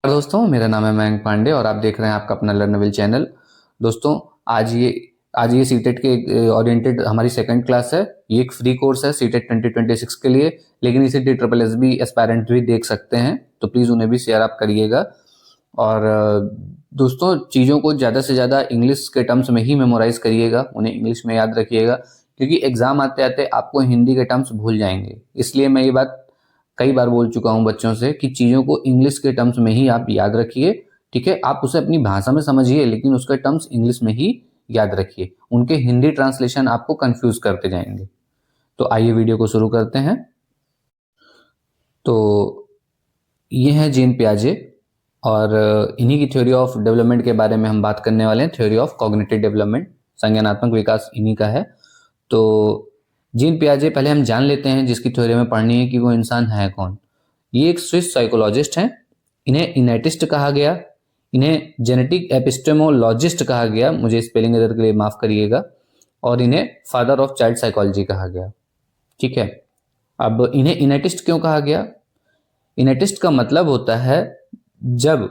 दोस्तों, मेरा नाम है मयंक पांडे और आप देख रहे हैं आपका अपना लर्नविल चैनल। दोस्तों, आज ये सीटेट के ओरिएंटेड हमारी सेकंड क्लास है। ये एक फ्री कोर्स है सीटेट 2026 के लिए, लेकिन इसे DSSB एस्पायरेंट भी देख सकते हैं, तो प्लीज़ उन्हें भी शेयर आप करिएगा। और दोस्तों, चीज़ों को ज़्यादा से ज़्यादा इंग्लिश के टर्म्स में ही मेमोराइज़ करिएगा, उन्हें इंग्लिश में याद रखिएगा, क्योंकि एग्ज़ाम आते आते आपको हिंदी के टर्म्स भूल जाएंगे। इसलिए मैं ये बात कई बार बोल चुका हूं बच्चों से कि चीज़ों को इंग्लिश के टर्म्स में ही आप याद रखिए। ठीक है, आप उसे अपनी भाषा में समझिए, लेकिन उसके टर्म्स इंग्लिश में ही याद रखिए। उनके हिंदी ट्रांसलेशन आपको कंफ्यूज करते जाएंगे। तो आइए वीडियो को शुरू करते हैं। तो ये है जीन पियाजे और इन्हीं की थ्योरी ऑफ डेवलपमेंट के बारे में हम बात करने वाले हैं। थ्योरी ऑफ कॉग्निटिव डेवलपमेंट, संज्ञानात्मक विकास इन्हीं का है। तो जीन पियाजे पहले हम जान लेते हैं, जिसकी थ्योरी में पढ़नी है कि वो इंसान है कौन। ये एक स्विस साइकोलॉजिस्ट हैं। इन्हें इनेटिस्ट कहा गया, इन्हें जेनेटिक एपिस्टेमोलॉजिस्ट कहा गया, मुझे स्पेलिंग एरर के लिए माफ करिएगा, और इन्हें फादर ऑफ चाइल्ड साइकोलॉजी कहा गया। ठीक है, अब इन्हें इनेटिस्ट क्यों कहा गया? इनेटिस्ट का मतलब होता है जब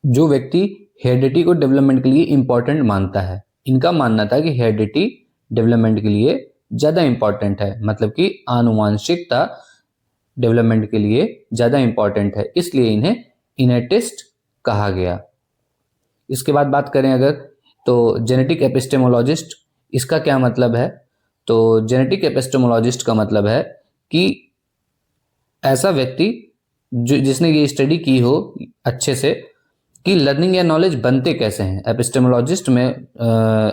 जो व्यक्ति हेरिडिटी को डेवलपमेंट के लिए इंपॉर्टेंट मानता है। इनका मानना था कि हेरिडिटी डेवलपमेंट के लिए ज़्यादा इंपॉर्टेंट है, मतलब कि आनुवांशिकता डेवलपमेंट के लिए ज़्यादा इंपॉर्टेंट है, इसलिए इन्हें इनेटिस्ट कहा गया। इसके बाद बात करें अगर, तो जेनेटिक एपिस्टेमोलॉजिस्ट, इसका क्या मतलब है? तो जेनेटिक एपिस्टेमोलॉजिस्ट का मतलब है कि ऐसा व्यक्ति जिसने ये स्टडी की हो अच्छे से कि लर्निंग या नॉलेज बनते कैसे हैं।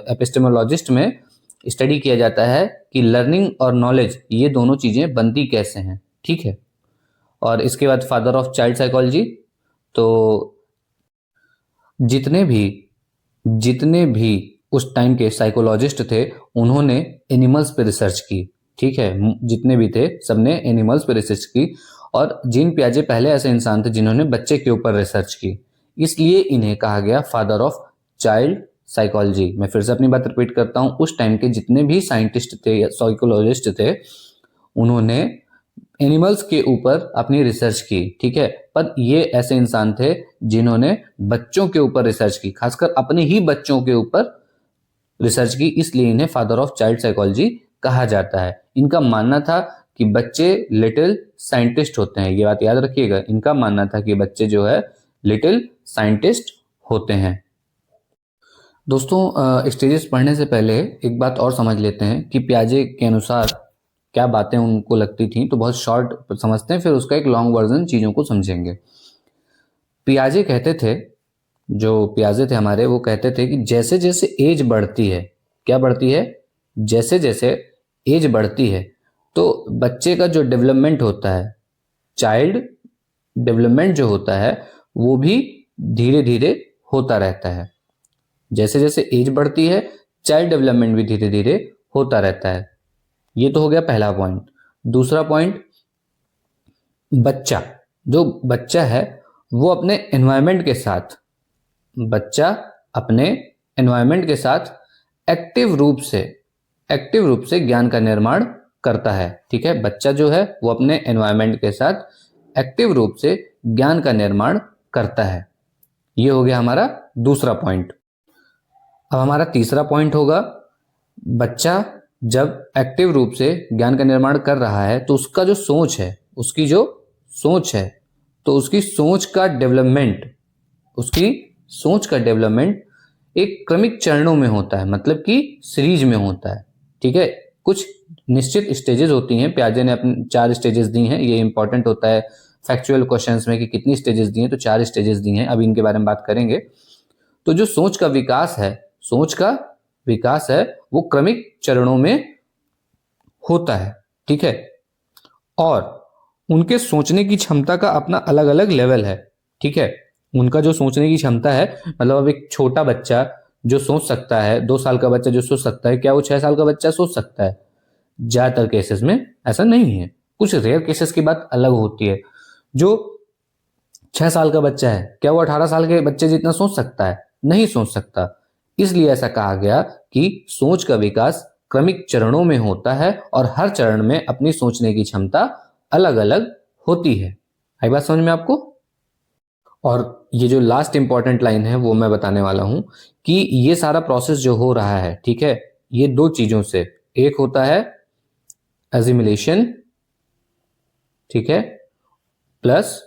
एपिस्टेमोलॉजिस्ट में स्टडी किया जाता है कि लर्निंग और नॉलेज ये दोनों चीज़ें बनती कैसे हैं। ठीक है, और इसके बाद फादर ऑफ चाइल्ड साइकोलॉजी, तो जितने भी उस टाइम के साइकोलॉजिस्ट थे उन्होंने एनिमल्स पे रिसर्च की। ठीक है, जितने भी थे सबने एनिमल्स पे रिसर्च की, और जीन पियाजे पहले ऐसे इंसान थे जिन्होंने बच्चे के ऊपर रिसर्च की, इसलिए इन्हें कहा गया फादर ऑफ चाइल्ड साइकोलॉजी। मैं फिर से अपनी बात रिपीट करता हूँ, उस टाइम के जितने भी साइंटिस्ट थे या साइकोलॉजिस्ट थे उन्होंने एनिमल्स के ऊपर अपनी रिसर्च की। ठीक है, पर ये ऐसे इंसान थे जिन्होंने बच्चों के ऊपर रिसर्च की, खासकर अपने ही बच्चों के ऊपर रिसर्च की, इसलिए इन्हें फादर ऑफ चाइल्ड साइकोलॉजी कहा जाता है। इनका मानना था कि बच्चे लिटिल साइंटिस्ट होते हैं, ये बात याद रखिएगा। इनका मानना था कि बच्चे जो है लिटिल साइंटिस्ट होते हैं। दोस्तों, स्टेजेस पढ़ने से पहले एक बात और समझ लेते हैं कि पियाजे के अनुसार क्या बातें उनको लगती थी। तो बहुत शॉर्ट समझते हैं, फिर उसका एक लॉन्ग वर्जन चीज़ों को समझेंगे। पियाजे कहते थे, जो पियाजे थे हमारे, वो कहते थे कि जैसे जैसे एज बढ़ती है, क्या बढ़ती है? जैसे जैसे एज बढ़ती है तो बच्चे का जो डेवलपमेंट होता है, चाइल्ड डेवलपमेंट जो होता है, वो भी धीरे धीरे होता रहता है। जैसे जैसे एज बढ़ती है चाइल्ड डेवलपमेंट भी धीरे धीरे होता रहता है। ये तो हो गया पहला पॉइंट। दूसरा पॉइंट, जो बच्चा है वो अपने एनवायरनमेंट के साथ, बच्चा अपने एनवायरनमेंट के साथ एक्टिव रूप से ज्ञान का निर्माण करता है। ठीक है, बच्चा जो है वो अपने एनवायरनमेंट के साथ एक्टिव रूप से ज्ञान का निर्माण करता है। ये हो गया हमारा दूसरा पॉइंट। अब हमारा तीसरा पॉइंट होगा, बच्चा जब एक्टिव रूप से ज्ञान का निर्माण कर रहा है तो उसका जो सोच है, तो उसकी सोच का डेवलपमेंट एक क्रमिक चरणों में होता है, मतलब कि सीरीज में होता है। ठीक है, कुछ निश्चित स्टेजेस होती हैं। पियाजे ने अपनी 4 स्टेजेस दी हैं। ये इंपॉर्टेंट होता है फैक्चुअल क्वेश्चंस में कि कितनी स्टेजेस दी हैं, तो 4 स्टेजेस दी हैं। अभी इनके बारे में बात करेंगे। तो जो सोच का विकास है वो क्रमिक चरणों में होता है। ठीक है, और उनके सोचने की क्षमता का अपना अलग अलग लेवल है। ठीक है, उनका जो सोचने की क्षमता है, मतलब अब एक छोटा बच्चा जो सोच सकता है, 2 साल का बच्चा जो सोच सकता है, क्या वो 6 साल का बच्चा सोच सकता है? ज्यादातर केसेस में ऐसा नहीं है। कुछ रेयर केसेस की बात अलग होती है। जो 6 साल का बच्चा है, क्या वो 18 साल के बच्चे जितना सोच सकता है? नहीं सोच सकता। इसलिए ऐसा कहा गया कि सोच का विकास क्रमिक चरणों में होता है और हर चरण में अपनी सोचने की क्षमता अलग अलग होती है। आई बात समझ में आपको? और ये जो लास्ट इंपॉर्टेंट लाइन है वो मैं बताने वाला हूं कि ये सारा प्रोसेस जो हो रहा है, ठीक है, ये दो चीजों से, एक होता है एसिमिलेशन, ठीक है, प्लस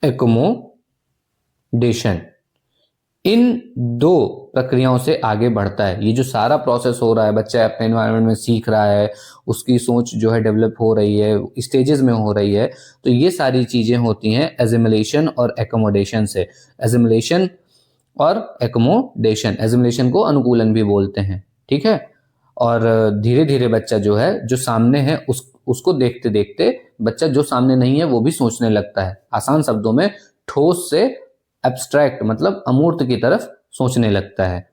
एकोमोडेशन। इन दो प्रक्रियाओं से आगे बढ़ता है। ये जो सारा प्रोसेस हो रहा है, बच्चा अपने एनवायरनमेंट में सीख रहा है, उसकी सोच जो है डेवलप हो रही है, स्टेजेस में हो रही है, तो ये सारी चीजें होती हैं एजिमुलेशन और एकोमोडेशन से। एजिमुलेशन और एकोमोडेशन, एजिमुलेशन को अनुकूलन भी बोलते हैं, ठीक है। और धीरे धीरे बच्चा जो है, जो सामने है उसको देखते देखते बच्चा जो सामने नहीं है वो भी सोचने लगता है। आसान शब्दों में ठोस से एब्स्ट्रैक्ट मतलब अमूर्त की तरफ सोचने लगता है।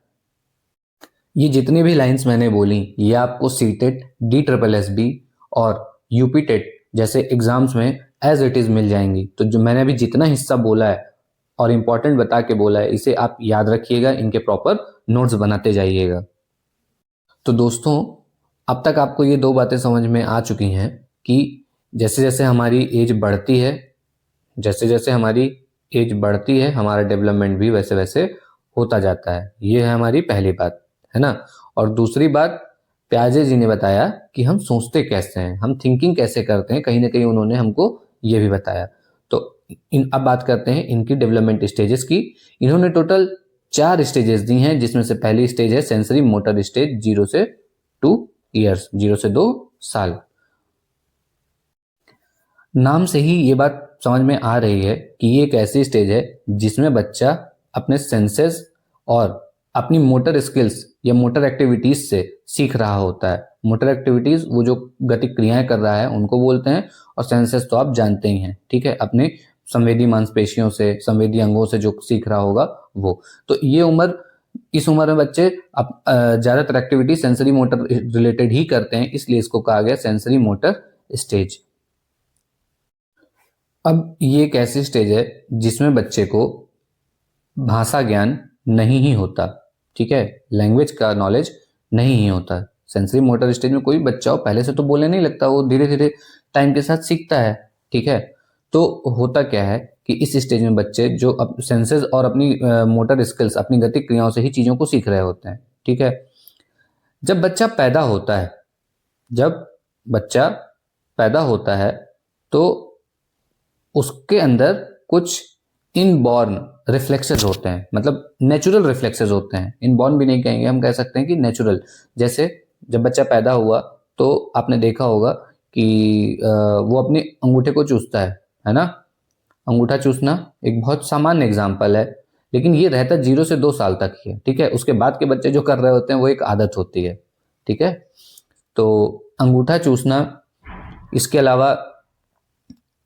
ये जितनी भी लाइंस मैंने बोली ये आपको सीटेट, DSSB और यूपीटेट जैसे एग्जाम्स में एज इट इज मिल जाएंगी। तो जो मैंने अभी जितना हिस्सा बोला है और इम्पोर्टेंट बता के बोला है, इसे आप याद रखिएगा, इनके प्रॉपर नोट्स बनाते जाइएगा। तो दोस्तों, अब तक आपको ये दो बातें समझ में आ चुकी हैं कि जैसे जैसे हमारी एज बढ़ती है, जैसे जैसे हमारी एज बढ़ती है, हमारा डेवलपमेंट भी वैसे वैसे होता जाता है। ये है हमारी पहली बात, है ना। और दूसरी बात, प्याजे जी ने बताया कि हम सोचते कैसे हैं, हम थिंकिंग कैसे करते हैं, कहीं ना कहीं उन्होंने हमको ये भी बताया। तो अब बात करते हैं इनकी डेवलपमेंट स्टेजेस की। इन्होंने टोटल 4 स्टेजेस दी हैं, जिसमें से पहली स्टेज है सेंसरी मोटर स्टेज, 0 से 2 ईयर्स, 0 से 2 साल। नाम से ही ये बात समझ में आ रही है कि ये एक ऐसी स्टेज है जिसमें बच्चा अपने सेंसेस और अपनी मोटर स्किल्स या मोटर एक्टिविटीज से सीख रहा होता है। मोटर एक्टिविटीज वो जो गतिक क्रियाएं कर रहा है उनको बोलते हैं, और सेंसेस तो आप जानते ही हैं, ठीक है, अपने संवेदी मांसपेशियों से, संवेदी अंगों से जो सीख रहा होगा वो। तो ये उम्र, इस उम्र में बच्चे अब ज्यादातर एक्टिविटी सेंसरी मोटर रिलेटेड ही करते हैं, इसलिए इसको कहा गया सेंसरी मोटर स्टेज। अब ये एक ऐसी स्टेज है जिसमें बच्चे को भाषा ज्ञान नहीं ही होता, ठीक है, लैंग्वेज का नॉलेज नहीं ही होता। सेंसरी मोटर स्टेज में कोई बच्चा हो पहले से तो बोलने नहीं लगता, वो धीरे धीरे टाइम के साथ सीखता है, ठीक है। तो होता क्या है कि इस स्टेज में बच्चे जो सेंसेस और अपनी मोटर स्किल्स, अपनी गतिक क्रियाओं से ही चीजों को सीख रहे होते हैं, ठीक है। जब बच्चा पैदा होता है, जब बच्चा पैदा होता है तो उसके अंदर कुछ इनबॉर्न रिफ्लेक्सेस होते हैं, मतलब नेचुरल रिफ्लेक्सेस होते हैं। इनबॉर्न भी नहीं कहेंगे, हम कह सकते हैं कि नेचुरल। जैसे जब बच्चा पैदा हुआ तो आपने देखा होगा कि वो अपने अंगूठे को चूसता है ना। अंगूठा चूसना एक बहुत सामान्य एग्जाम्पल है, लेकिन ये रहता 0 से 2 साल तक ही है, ठीक है। उसके बाद के बच्चे जो कर रहे होते हैं वो एक आदत होती है, ठीक है। तो अंगूठा चूसना, इसके अलावा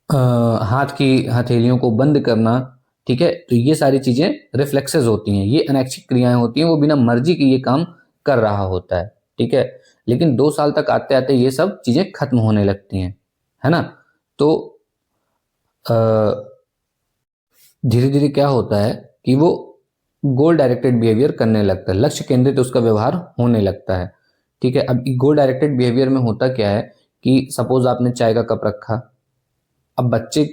हाथ की हथेलियों को बंद करना, ठीक है, तो ये सारी चीजें रिफ्लेक्सेस होती हैं, ये अनैच्छिक क्रियाएं होती हैं, वो बिना मर्जी के ये काम कर रहा होता है, ठीक है। लेकिन 2 साल तक आते आते ये सब चीजें खत्म होने लगती हैं, है ना। तो धीरे धीरे क्या होता है कि वो गोल डायरेक्टेड बिहेवियर करने लगता है, लक्ष्य केंद्रित उसका व्यवहार होने लगता है, ठीक है। अब गोल डायरेक्टेड बिहेवियर में होता क्या है कि सपोज आपने चाय का कप रखा, अब बच्चे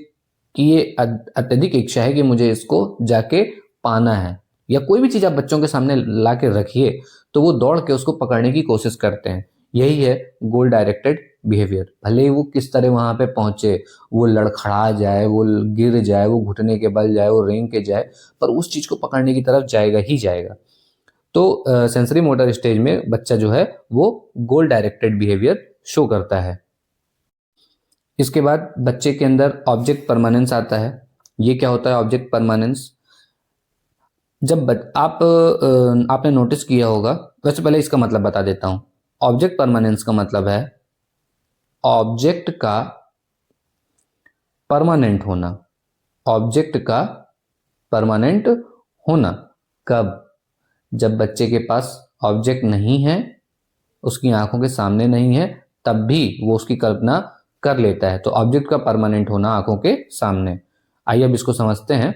की ये अत्यधिक इच्छा है कि मुझे इसको जाके पाना है, या कोई भी चीज आप बच्चों के सामने ला के रखिए तो वो दौड़ के उसको पकड़ने की कोशिश करते हैं। यही है गोल डायरेक्टेड बिहेवियर। भले ही वो किस तरह वहां पे पहुंचे, वो लड़खड़ा जाए, वो गिर जाए, वो घुटने के बल जाए, वो रेंग के जाए, पर उस चीज को पकड़ने की तरफ जाएगा ही जाएगा। तो सेंसरी मोटर स्टेज में बच्चा जो है वो गोल डायरेक्टेड बिहेवियर शो करता है। इसके बाद बच्चे के अंदर ऑब्जेक्ट परमानेंस आता है। ये क्या होता है ऑब्जेक्ट परमानेंस? जब आपने नोटिस किया होगा, वैसे पहले इसका मतलब बता देता हूं। ऑब्जेक्ट परमानेंस का मतलब है ऑब्जेक्ट का परमानेंट होना। ऑब्जेक्ट का परमानेंट होना कब? जब बच्चे के पास ऑब्जेक्ट नहीं है, उसकी आंखों के सामने नहीं है, तब भी वो उसकी कल्पना कर लेता है। तो ऑब्जेक्ट का परमानेंट होना आंखों के सामने। आइए अब इसको समझते हैं।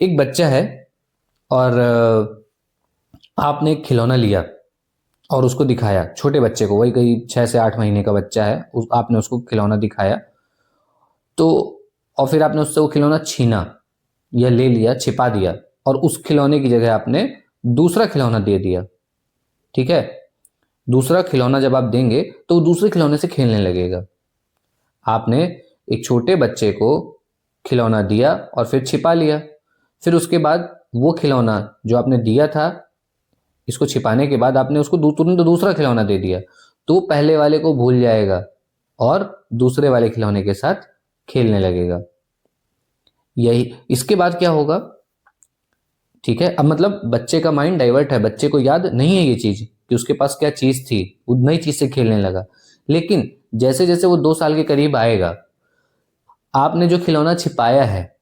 एक बच्चा है और आपने एक खिलौना लिया और उसको दिखाया, छोटे बच्चे को, वही कहीं 6 से 8 महीने का बच्चा है, आपने उसको खिलौना दिखाया तो, और फिर आपने उससे वो खिलौना छीना, या ले लिया, छिपा दिया, और उस खिलौने की जगह आपने दूसरा खिलौना दे दिया, ठीक है। दूसरा खिलौना जब आप देंगे तो वो दूसरे खिलौने से खेलने लगेगा। आपने एक छोटे बच्चे को खिलौना दिया और फिर छिपा लिया, फिर उसके बाद वो खिलौना जो आपने दिया था, इसको छिपाने के बाद आपने उसको तुरंत दूसरा खिलौना दे दिया, तो पहले वाले को भूल जाएगा और दूसरे वाले खिलौने के साथ खेलने लगेगा। यही, इसके बाद क्या होगा, ठीक है। अब मतलब बच्चे का माइंड डाइवर्ट है, बच्चे को याद नहीं है ये चीज कि उसके पास क्या चीज थी, वो नई चीज से खेलने लगा। लेकिन जैसे जैसे वो 2 साल के करीब आएगा, आपने जो खिलौना छिपाया है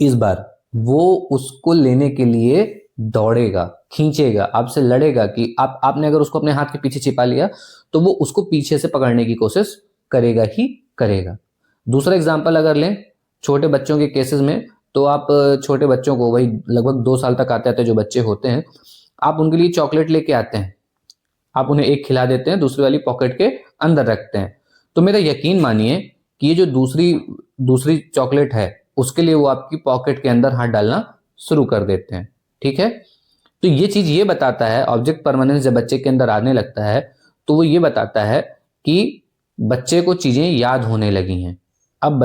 इस बार, वो उसको लेने के लिए दौड़ेगा, खींचेगा, आपसे लड़ेगा कि आपने अगर उसको अपने हाथ के पीछे छिपा लिया तो वो उसको पीछे से पकड़ने की कोशिश करेगा ही करेगा। दूसरा एग्जांपल अगर लें छोटे बच्चों के केसेस में, तो आप छोटे बच्चों को, वही लगभग 2 साल तक आते आते जो बच्चे होते हैं, आप उनके लिए चॉकलेट लेके आते हैं, आप उन्हें एक खिला देते हैं, दूसरी वाली पॉकेट के अंदर रखते हैं। तो मेरा यकीन मानिए कि ये जो दूसरी दूसरी चॉकलेट है, उसके लिए वो आपकी पॉकेट के अंदर हाथ डालना शुरू कर देते हैं, ठीक है। तो ये चीज ये बताता है, ऑब्जेक्ट परमानेंस जब बच्चे के अंदर आने लगता है तो वो ये बताता है कि बच्चे को चीजें याद होने लगी हैं। अब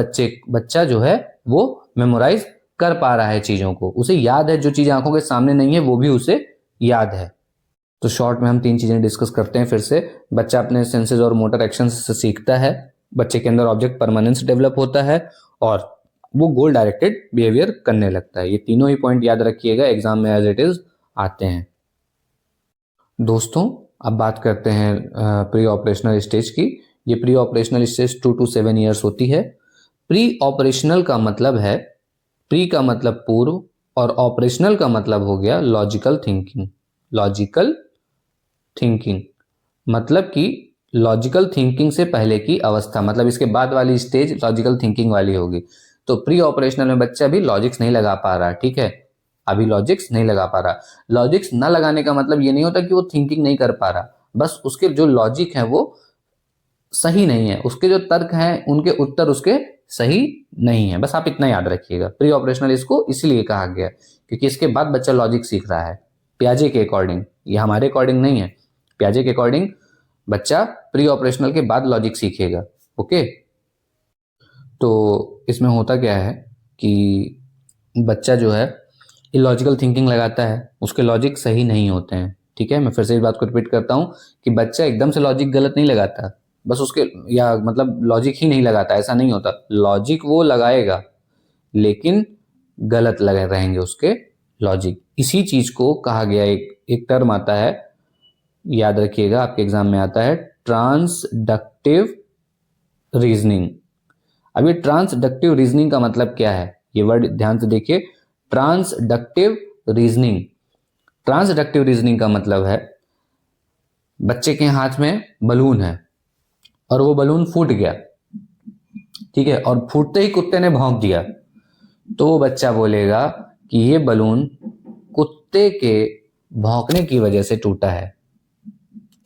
बच्चा जो है वो मेमोराइज कर पा रहा है चीजों को, उसे याद है, जो चीज आंखों के सामने नहीं है वो भी उसे याद है। तो शॉर्ट में हम 3 चीजें डिस्कस करते हैं फिर से। बच्चा अपने सेंसेस और मोटर एक्शन से सीखता है, बच्चे के अंदर ऑब्जेक्ट परमानेंस डेवलप होता है, और वो गोल डायरेक्टेड बिहेवियर करने लगता है। ये तीनों ही पॉइंट याद रखिएगा, एग्जाम में एज इट इज आते हैं। दोस्तों अब बात करते हैं प्री ऑपरेशनल स्टेज की। ये pre operational stage 2 to 7 years होती है। प्री ऑपरेशनल का मतलब है, प्री का मतलब पूर्व और ऑपरेशनल का मतलब हो गया लॉजिकल थिंकिंग। लॉजिकल थिंकिंग मतलब कि लॉजिकल थिंकिंग से पहले की अवस्था, मतलब इसके बाद वाली स्टेज लॉजिकल थिंकिंग वाली होगी। तो प्री ऑपरेशनल में बच्चा अभी लॉजिक्स नहीं लगा पा रहा, ठीक है, अभी लॉजिक्स नहीं लगा पा रहा। लॉजिक्स ना लगाने का मतलब ये नहीं होता कि वो थिंकिंग नहीं कर पा रहा, बस उसके जो लॉजिक है वो सही नहीं है, उसके जो तर्क हैं उनके उत्तर उसके सही नहीं है, बस आप इतना याद रखिएगा। प्री ऑपरेशनल इसको इसलिए कहा गया क्योंकि इसके बाद बच्चा लॉजिक सीख रहा है पियाजे के अकॉर्डिंग, ये हमारे अकॉर्डिंग नहीं है, पियाजे के अकॉर्डिंग बच्चा प्री ऑपरेशनल के बाद लॉजिक सीखेगा। ओके, तो इसमें होता क्या है कि बच्चा जो है इलॉजिकल थिंकिंग लगाता है, उसके लॉजिक सही नहीं होते हैं, ठीक है। मैं फिर से इस बात को रिपीट करता हूँ कि बच्चा एकदम से लॉजिक गलत नहीं लगाता, बस उसके, या मतलब लॉजिक ही नहीं लगाता, ऐसा नहीं होता। लॉजिक वो लगाएगा लेकिन गलत लगे रहेंगे उसके लॉजिक। इसी चीज को कहा गया, एक टर्म आता है, याद रखिएगा, आपके एग्जाम में आता है, ट्रांसडक्टिव रीजनिंग। अब ये ट्रांसडक्टिव रीजनिंग का मतलब क्या है, ये वर्ड ध्यान से देखिए, ट्रांसडक्टिव रीजनिंग। ट्रांसडक्टिव रीजनिंग का मतलब है, बच्चे के हाथ में बलून है और वो बलून फूट गया, ठीक है, और फूटते ही कुत्ते ने भौंक दिया, तो वो बच्चा बोलेगा कि ये बलून कुत्ते के भौंकने की वजह से टूटा है,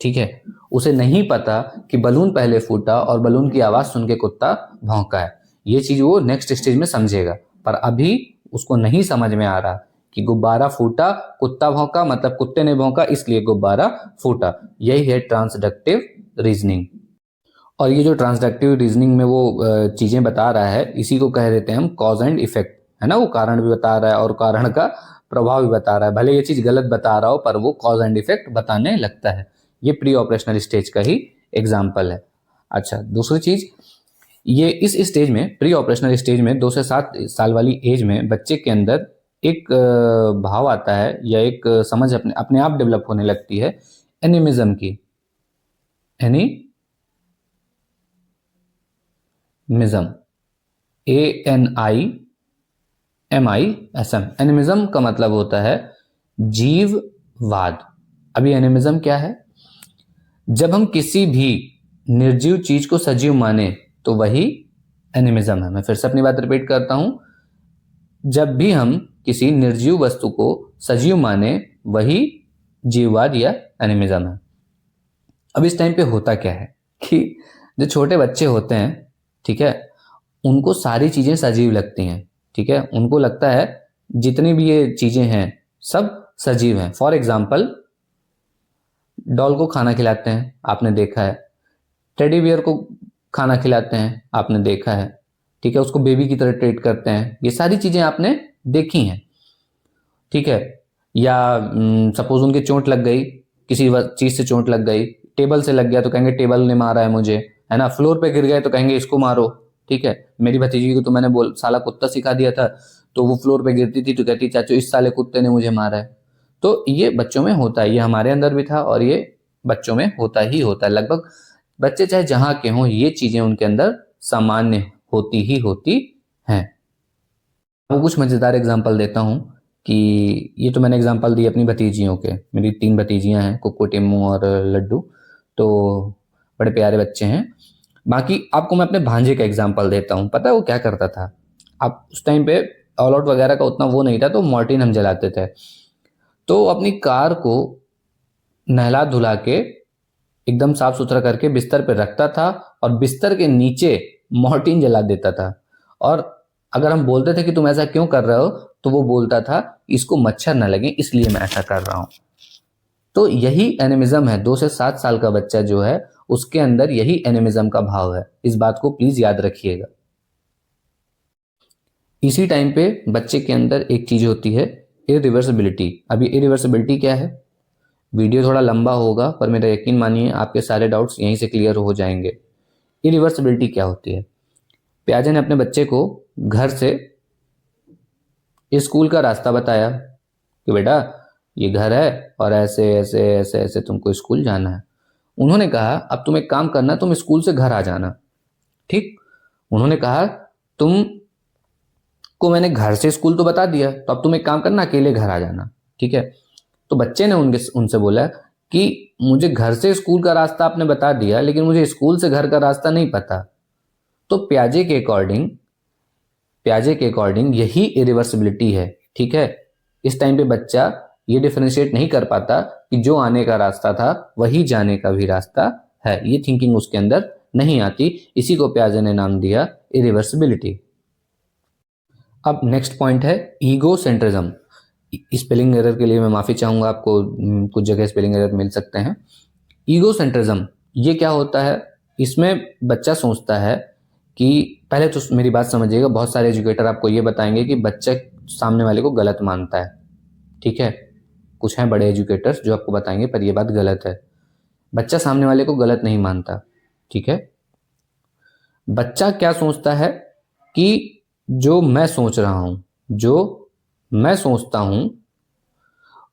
ठीक है। उसे नहीं पता कि बलून पहले फूटा और बलून की आवाज सुन के कुत्ता भौंका है। ये चीज वो नेक्स्ट स्टेज में समझेगा, पर अभी उसको नहीं समझ में आ रहा कि गुब्बारा फूटा, कुत्ता भौंका, मतलब कुत्ते ने भौंका इसलिए गुब्बारा फूटा। यही है ट्रांसडक्टिव रीजनिंग। और ये जो ट्रांसडक्टिव रीजनिंग में वो चीजें बता रहा है, इसी को कह देते हैं हम कॉज एंड इफेक्ट, है ना। वो कारण भी बता रहा है और कारण का प्रभाव भी बता रहा है, भले ये चीज गलत बता रहा हो पर वो कॉज एंड इफेक्ट बताने लगता है। ये प्री ऑपरेशनल स्टेज का ही एग्जाम्पल है। अच्छा, दूसरी चीज, ये इस स्टेज में, प्री ऑपरेशनल स्टेज में 2 से 7 साल वाली एज में बच्चे के अंदर एक भाव आता है या एक समझ अपने अपने आप डेवलप होने लगती है एनिमिज्म की। Animism, ANIMISM। एनिमिज्म का मतलब होता है जीववाद। अभी एनिमिज्म क्या है, जब हम किसी भी निर्जीव चीज को सजीव माने तो वही एनिमिज्म है। मैं फिर से अपनी बात रिपीट करता हूं, जब भी हम किसी निर्जीव वस्तु को सजीव माने वही जीववाद या एनिमिज्म है। अब इस टाइम पे होता क्या है कि जो छोटे बच्चे होते हैं, ठीक है, उनको सारी चीजें सजीव लगती हैं, ठीक है, उनको लगता है जितनी भी ये चीजें हैं सब सजीव हैं। फॉर एग्जाम्पल, डॉल को खाना खिलाते हैं, आपने देखा है। टेडी बियर को खाना खिलाते हैं, आपने देखा है। ठीक है, उसको बेबी की तरह ट्रीट करते हैं, ये सारी चीजें आपने देखी हैं। ठीक है, या सपोज उनके चोट लग गई, किसी चीज से चोट लग गई, टेबल से लग गया तो कहेंगे टेबल ने मारा है मुझे, है ना। फ्लोर पे गिर गए तो कहेंगे इसको मारो। ठीक है, मेरी भतीजी को तो मैंने साला कुत्ता सिखा दिया था, तो वो फ्लोर पे गिरती थी तो कहती चाचू इस साले कुत्ते ने मुझे मारा है। तो ये बच्चों में होता है, ये हमारे अंदर भी था और ये बच्चों में होता ही होता है। लगभग बच्चे चाहे जहां के हों, ये चीजें उनके अंदर सामान्य होती ही होती हैं। वो कुछ मजेदार एग्जांपल देता हूं कि ये तो मैंने एग्जांपल दी अपनी भतीजियों के। मेरी 3 भतीजियां हैं, कुक्कू, टिम्मू और लड्डू, तो बड़े प्यारे बच्चे हैं। बाकी आपको मैं अपने भांजे का एग्जांपल देता हूं। पता है वो क्या करता था? आप उस टाइम पे ऑल आउट वगैरह का उतना वो नहीं था, तो मॉर्टिन हम जलाते थे। तो अपनी कार को नहला धुला के एकदम साफ सुथरा करके बिस्तर पे रखता था और बिस्तर के नीचे मॉर्टिन जला देता था। और अगर हम बोलते थे कि तुम ऐसा क्यों कर रहे हो, तो वो बोलता था इसको मच्छर न लगे इसलिए मैं ऐसा कर रहा हूं। तो यही एनिमिज्म है। 2 से 7 साल का बच्चा जो है उसके अंदर यही एनिमिज्म का भाव है। इस बात को प्लीज याद रखिएगा। इसी टाइम पे बच्चे के अंदर एक चीज होती है, इरिवर्सिबिलिटी। अभी इरिवर्सिबिलिटी क्या है? वीडियो थोड़ा लंबा होगा पर मेरा यकीन मानिए आपके सारे डाउट्स यहीं से क्लियर हो जाएंगे। इरिवर्सिबिलिटी क्या होती है? प्याजे ने अपने बच्चे को घर से स्कूल का रास्ता बताया कि बेटा ये घर है और ऐसे ऐसे ऐसे ऐसे तुमको स्कूल जाना है। उन्होंने कहा अब तुम एक काम करना, तुम स्कूल से घर आ जाना। ठीक, उन्होंने कहा तुम को मैंने घर से स्कूल तो बता दिया, तो अब तुम एक काम करना, अकेले घर आ जाना। ठीक है, तो बच्चे ने उनसे बोला कि मुझे घर से स्कूल का रास्ता आपने बता दिया, लेकिन मुझे स्कूल से घर का रास्ता नहीं पता। तो प्याजे के अकॉर्डिंग यही इरिवर्सिबिलिटी है। ठीक है, इस टाइम पे बच्चा ये डिफरेंशिएट नहीं कर पाता कि जो आने का रास्ता था वही जाने का भी रास्ता है। ये थिंकिंग उसके अंदर नहीं आती। इसी को प्याजे ने नाम दिया इरिवर्सिबिलिटी। अब नेक्स्ट पॉइंट है ईगो सेंट्रिज्म। स्पेलिंग एरर के लिए मैं माफी चाहूंगा, आपको कुछ जगह स्पेलिंग एरर मिल सकते हैं। ईगो सेंट्रिज्म ये क्या होता है? इसमें बच्चा सोचता है कि पहले तो मेरी बात समझिएगा, बहुत सारे एजुकेटर आपको ये बताएंगे कि बच्चा सामने वाले को गलत मानता है। ठीक है, कुछ हैं बड़े एजुकेटर्स जो आपको बताएंगे, पर यह बात गलत है। बच्चा सामने वाले को गलत नहीं मानता। ठीक है, बच्चा क्या सोचता है कि जो मैं सोच रहा हूं, जो मैं सोचता हूं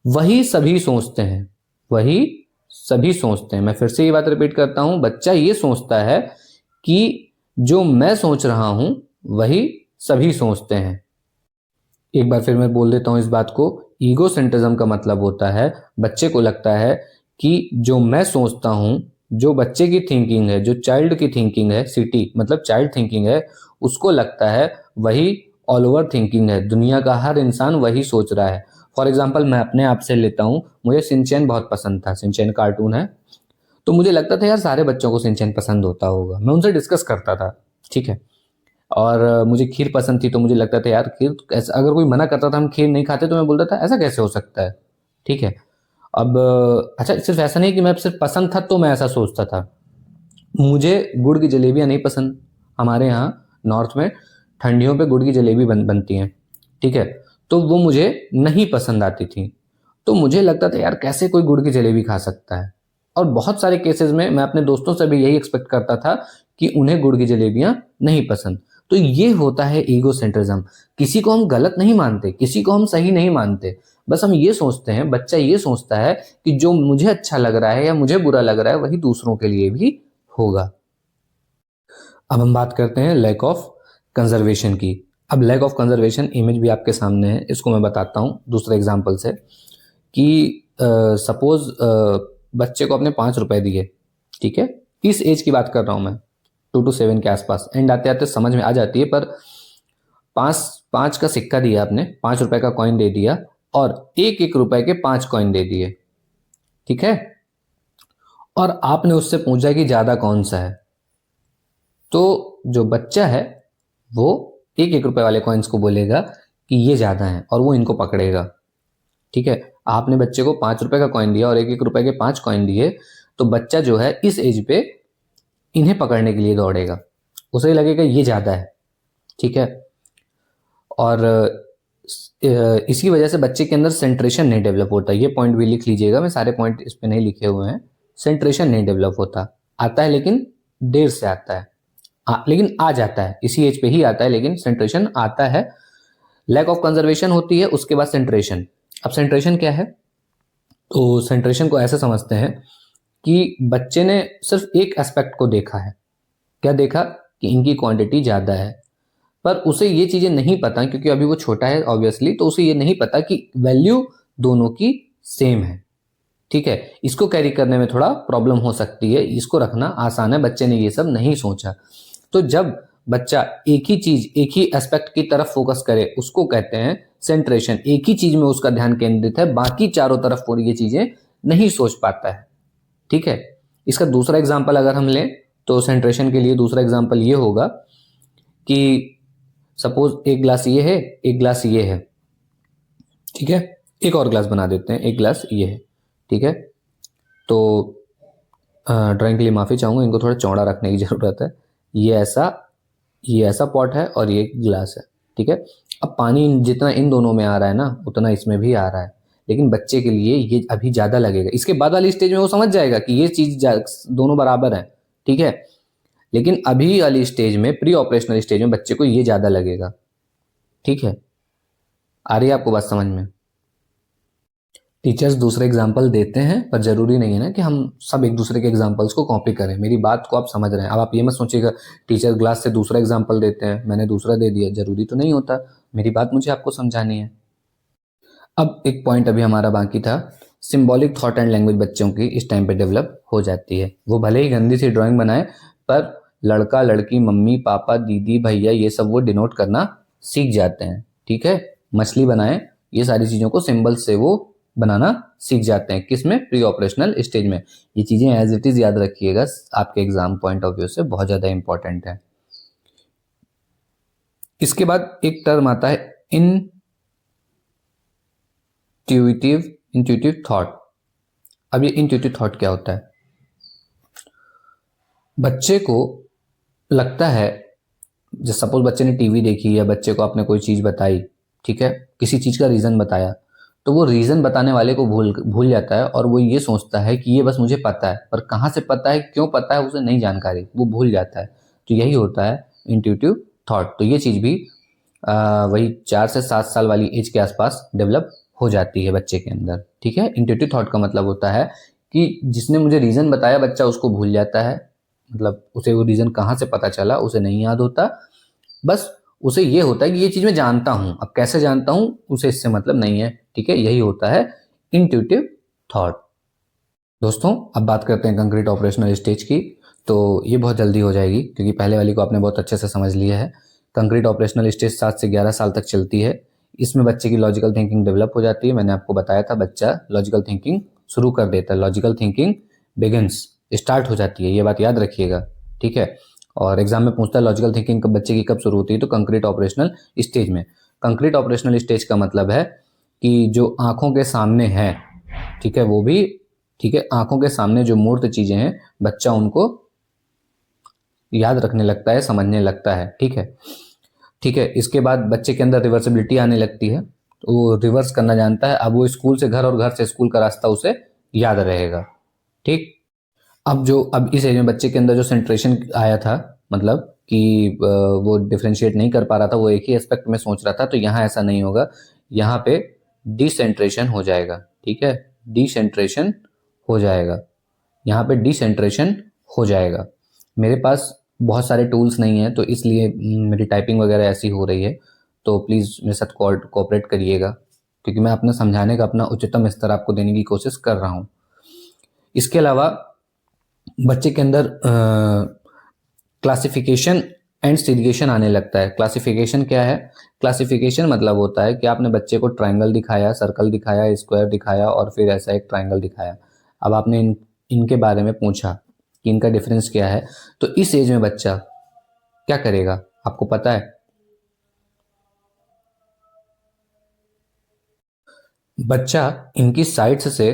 वही सभी सोचते हैं, वही सभी सोचते हैं। मैं फिर से ये बात रिपीट करता हूं, बच्चा ये सोचता है कि जो मैं सोच रहा हूं वही सभी सोचते हैं। एक बार फिर मैं बोल देता हूं इस बात को। ईगो सेंट्रिज्म का मतलब होता है बच्चे को लगता है कि जो मैं सोचता हूं, जो बच्चे की थिंकिंग है, जो चाइल्ड की थिंकिंग है, सिटी मतलब चाइल्ड थिंकिंग है, उसको लगता है वही ऑल ओवर थिंकिंग है। दुनिया का हर इंसान वही सोच रहा है। फॉर एग्जाम्पल मैं अपने आप से लेता हूं, मुझे सिंचैन बहुत पसंद था। सिंचैन कार्टून है, तो मुझे लगता था यार सारे बच्चों को सिंचैन पसंद होता होगा। मैं उनसे डिस्कस करता था। ठीक है, और मुझे खीर पसंद थी, तो मुझे लगता था यार खीर ऐसा, अगर कोई मना करता था हम खीर नहीं खाते, तो मैं बोलता था ऐसा कैसे हो सकता है। ठीक है, अब अच्छा सिर्फ ऐसा नहीं कि मैं सिर्फ पसंद था तो मैं ऐसा सोचता था। मुझे गुड़ की जलेबियाँ नहीं पसंद। हमारे यहाँ नॉर्थ में ठंडियों पे गुड़ की जलेबी बनती हैं। ठीक है, तो वो मुझे नहीं पसंद आती थी। तो मुझे लगता था यार कैसे कोई गुड़ की जलेबी खा सकता है। और बहुत सारे केसेस में मैं अपने दोस्तों से भी यही एक्सपेक्ट करता था कि उन्हें गुड़ की जलेबियां नहीं पसंद। तो ये होता है ईगो सेंट्रिज्म। किसी को हम गलत नहीं मानते, किसी को हम सही नहीं मानते, बस हम ये सोचते हैं, बच्चा ये सोचता है कि जो मुझे अच्छा लग रहा है या मुझे बुरा लग रहा है वही दूसरों के लिए भी होगा। अब हम बात करते हैं लैक ऑफ कंजर्वेशन की। अब लैक ऑफ कंजर्वेशन इमेज भी आपके सामने है, इसको मैं बताता हूँ दूसरे एग्जाम्पल से। कि सपोज बच्चे को आपने 5 रुपए दिए। ठीक है, इस एज की बात कर रहा हूं मैं, 2 to 7 के आसपास। एंड आते आते समझ में आ जाती है, पर 5 का सिक्का दिया आपने, 5 रुपए का कॉइन दे दिया और 1 रुपए के 5 कॉइन दे दिए। ठीक है, और आपने उससे पूछा कि ज्यादा कौन सा है। तो जो बच्चा है वो एक एक रुपए वाले कॉइन्स को बोलेगा कि ये ज़्यादा हैं और वो इनको पकड़ेगा। ठीक है, आपने बच्चे को 5 रुपए का कॉइन दिया और एक एक रुपए के 5 कॉइन दिए, तो बच्चा जो है इस एज पे इन्हें पकड़ने के लिए दौड़ेगा, उसे लगेगा ये ज़्यादा है। ठीक है, और इसकी वजह से बच्चे के अंदर सेंट्रेशन नहीं डेवलप होता। ये पॉइंट भी लिख लीजिएगा, मैं सारे पॉइंट इस पे नहीं लिखे हुए हैं। सेंट्रेशन नहीं डेवलप होता, आता है लेकिन देर से आता है, लेकिन आ जाता है, इसी एज पे ही आता है, लेकिन सेंट्रेशन आता है। लैक ऑफ कंजर्वेशन होती है, उसके बाद सेंट्रेशन। अब सेंट्रेशन क्या है? तो सेंट्रेशन को ऐसे समझते हैं कि बच्चे ने सिर्फ एक एस्पेक्ट को देखा है। क्या देखा? कि इनकी क्वांटिटी ज़्यादा है, पर उसे ये चीज़ें नहीं पता, क्योंकि अभी वो छोटा है ऑब्वियसली, तो उसे ये नहीं पता कि वैल्यू दोनों की सेम है। ठीक है, इसको कैरी करने में थोड़ा प्रॉब्लम हो सकती है, इसको रखना आसान है, बच्चे ने ये सब नहीं सोचा। तो जब बच्चा एक ही चीज, एक ही एस्पेक्ट की तरफ फोकस करे, उसको कहते हैं सेंट्रेशन। एक ही चीज में उसका ध्यान केंद्रित है, बाकी चारों तरफ पूरी ये चीजें नहीं सोच पाता है। ठीक है, इसका दूसरा एग्जाम्पल अगर हम लें तो सेंट्रेशन के लिए दूसरा एग्जाम्पल ये होगा कि सपोज एक ग्लास ये है, एक ग्लास ये है। ठीक है, एक और ग्लास बना देते हैं, एक ग्लास ये है। ठीक है, तो ड्राइंग के लिए माफ़ी चाहूँगा, इनको थोड़ा चौड़ा रखने की ज़रूरत है। ये ऐसा पॉट है और ये ग्लास है। ठीक है, अब पानी जितना इन दोनों में आ रहा है ना, उतना इसमें भी आ रहा है, लेकिन बच्चे के लिए ये अभी ज़्यादा लगेगा। इसके बाद वाली स्टेज में वो समझ जाएगा कि ये चीज़ दोनों बराबर है। ठीक है, लेकिन अभी वाली स्टेज में, प्री ऑपरेशनल स्टेज में, बच्चे को ये ज़्यादा लगेगा। ठीक है, आ रही है आपको बात समझ में? टीचर्स दूसरे एग्जाम्पल देते हैं, पर जरूरी नहीं है ना कि हम सब एक दूसरे के एग्जाम्पल्स को कॉपी करें। मेरी बात को आप समझ रहे हैं? अब आप ये मत सोचिएगा टीचर ग्लास से दूसरा एग्जाम्पल देते हैं, मैंने दूसरा दे दिया, जरूरी तो नहीं होता। मेरी बात मुझे आपको समझानी है। अब एक पॉइंट अभी हमारा बाकी था, सिंबॉलिक थॉट एंड लैंग्वेज बच्चों की इस टाइम पे डेवलप हो जाती है। वो भले ही गंदी सी ड्राइंग बनाए, पर लड़का लड़की, मम्मी पापा, दीदी भैया, ये सब वो डिनोट करना सीख जाते हैं। ठीक है, मछली बनाए, ये सारी चीज़ों को सिंबल से वो बनाना सीख जाते हैं। किसमें? प्री ऑपरेशनल स्टेज में। ये चीज़ें एज इट इज़ याद रखिएगा, आपके एग्जाम पॉइंट ऑफ व्यू से बहुत ज़्यादा इंपॉर्टेंट है। इसके बाद एक टर्म आता है इंट्यूटिव थॉट। अब ये इंट्यूटिव थॉट क्या होता है? बच्चे को लगता है, जैसे सपोज बच्चे ने टीवी देखी या बच्चे को आपने कोई चीज़ बताई, ठीक है, किसी चीज़ का रीज़न बताया, तो वो रीज़न बताने वाले को भूल जाता है और वो ये सोचता है कि ये बस मुझे पता है, पर कहाँ से पता है, क्यों पता है, उसे नहीं जानकारी, वो भूल जाता है। तो यही होता है इंट्यूटिव थॉट। तो ये चीज़ भी वही 4 से 7 साल वाली एज के आसपास डेवलप हो जाती है बच्चे के अंदर। ठीक है, इंट्यूटिव थॉट का मतलब होता है कि जिसने मुझे रीज़न बताया, बच्चा उसको भूल जाता है, मतलब उसे वो रीज़न कहाँ से पता चला उसे नहीं याद होता, बस उसे ये होता है कि ये चीज़ मैं जानता हूँ, अब कैसे जानता हूँ उसे इससे मतलब नहीं है। ठीक है, यही होता है इंट्यूटिव थॉट। दोस्तों, अब बात करते हैं कंक्रीट ऑपरेशनल स्टेज की। तो ये बहुत जल्दी हो जाएगी, क्योंकि पहले वाली को आपने बहुत अच्छे से समझ लिया है। कंक्रीट ऑपरेशनल स्टेज 7 से 11 साल तक चलती है। इसमें बच्चे की लॉजिकल थिंकिंग डेवलप हो जाती है। मैंने आपको बताया था, बच्चा लॉजिकल थिंकिंग शुरू कर देता है, लॉजिकल थिंकिंग बिगिंस, स्टार्ट हो जाती है, ये बात याद रखिएगा। ठीक है, और एग्जाम में पूछता है लॉजिकल थिंकिंग कब बच्चे की कब शुरू होती है, तो कंक्रीट ऑपरेशनल स्टेज में। कंक्रीट ऑपरेशनल स्टेज का मतलब है कि जो आंखों के सामने है, ठीक है, वो भी, ठीक है, आंखों के सामने जो मूर्त चीजें हैं, बच्चा उनको याद रखने लगता है, समझने लगता है। ठीक है, ठीक है, इसके बाद बच्चे के अंदर रिवर्सिबिलिटी आने लगती है, तो वो रिवर्स करना जानता है। अब वो स्कूल से घर और घर से स्कूल का रास्ता उसे याद रहेगा। ठीक, अब इस एज में बच्चे के अंदर जो सेंट्रेशन आया था, मतलब कि वो डिफ्रेंशिएट नहीं कर पा रहा था, वो एक ही एस्पेक्ट में सोच रहा था, तो यहाँ ऐसा नहीं होगा, यहाँ पे डिसेंट्रेशन हो जाएगा। ठीक है, डिसेंट्रेशन हो जाएगा, यहाँ पे डिसेंट्रेशन हो जाएगा। मेरे पास बहुत सारे टूल्स नहीं हैं, तो इसलिए मेरी टाइपिंग वगैरह ऐसी हो रही है, तो प्लीज़ मेरे साथ कोऑपरेट करिएगा, क्योंकि मैं अपना समझाने का अपना उच्चतम स्तर आपको देने की कोशिश कर रहा हूँ। इसके अलावा बच्चे के अंदर क्लासिफिकेशन एंड सीरिएशन आने लगता है। क्लासिफिकेशन क्या है? क्लासिफिकेशन मतलब होता है कि आपने बच्चे को ट्रायंगल दिखाया, सर्कल दिखाया, स्क्वायर दिखाया और फिर ऐसा एक ट्रायंगल दिखाया। अब आपने इनके बारे में पूछा कि इनका डिफरेंस क्या है, तो इस एज में बच्चा क्या करेगा आपको पता है? बच्चा इनकी साइड्स से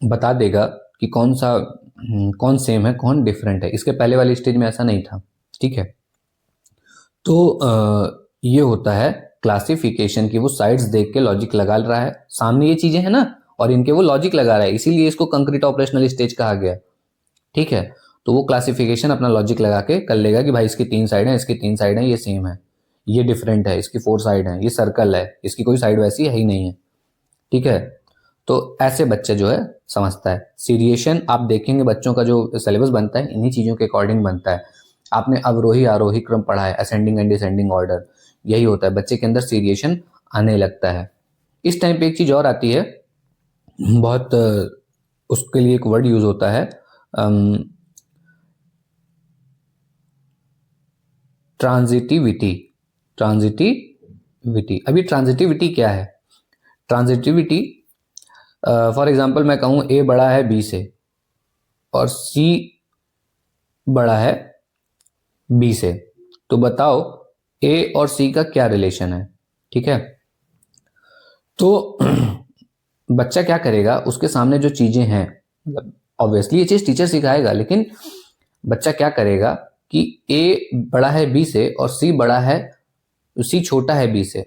बता देगा कि कौन सेम है कौन डिफरेंट है। इसके पहले वाली स्टेज में ऐसा नहीं था, ठीक है। तो ये होता है क्लासिफिकेशन की, वो साइड्स देख के लॉजिक लगा रहा है, सामने ये चीजें हैं ना और इनके वो लॉजिक लगा रहा है, इसीलिए इसको कंक्रीट ऑपरेशनल स्टेज कहा गया, ठीक है। तो वो क्लासिफिकेशन अपना लॉजिक लगा के कर लेगा कि भाई इसकी 3 साइड है, इसकी 3 साइड है, ये सेम है, ये डिफरेंट है, इसकी 4 साइड है, ये सर्कल है, इसकी कोई साइड वैसी है ही नहीं है, ठीक है। तो ऐसे बच्चे जो है समझता है। सीरिएशन आप देखेंगे बच्चों का जो सिलेबस बनता है इन्हीं चीज़ों के अकॉर्डिंग बनता है। आपने अवरोही आरोही क्रम पढ़ा है, असेंडिंग एंड डिसेंडिंग ऑर्डर, यही होता है, बच्चे के अंदर सीरिएशन आने लगता है। इस टाइम पे एक चीज़ और आती है, बहुत उसके लिए एक वर्ड यूज होता है, ट्रांजिटिविटी। ट्रांजिटिविटी, अभी ट्रांजिटिविटी क्या है? ट्रांजिटिविटी, फॉर एग्जाम्पल मैं कहूँ ए बड़ा है बी से और सी बड़ा है बी से, तो बताओ ए और सी का क्या रिलेशन है, ठीक है। तो बच्चा क्या करेगा, उसके सामने जो चीजें हैं, मतलब ऑब्वियसली ये चीज टीचर सिखाएगा, लेकिन बच्चा क्या करेगा कि ए बड़ा है बी से और सी छोटा है बी से,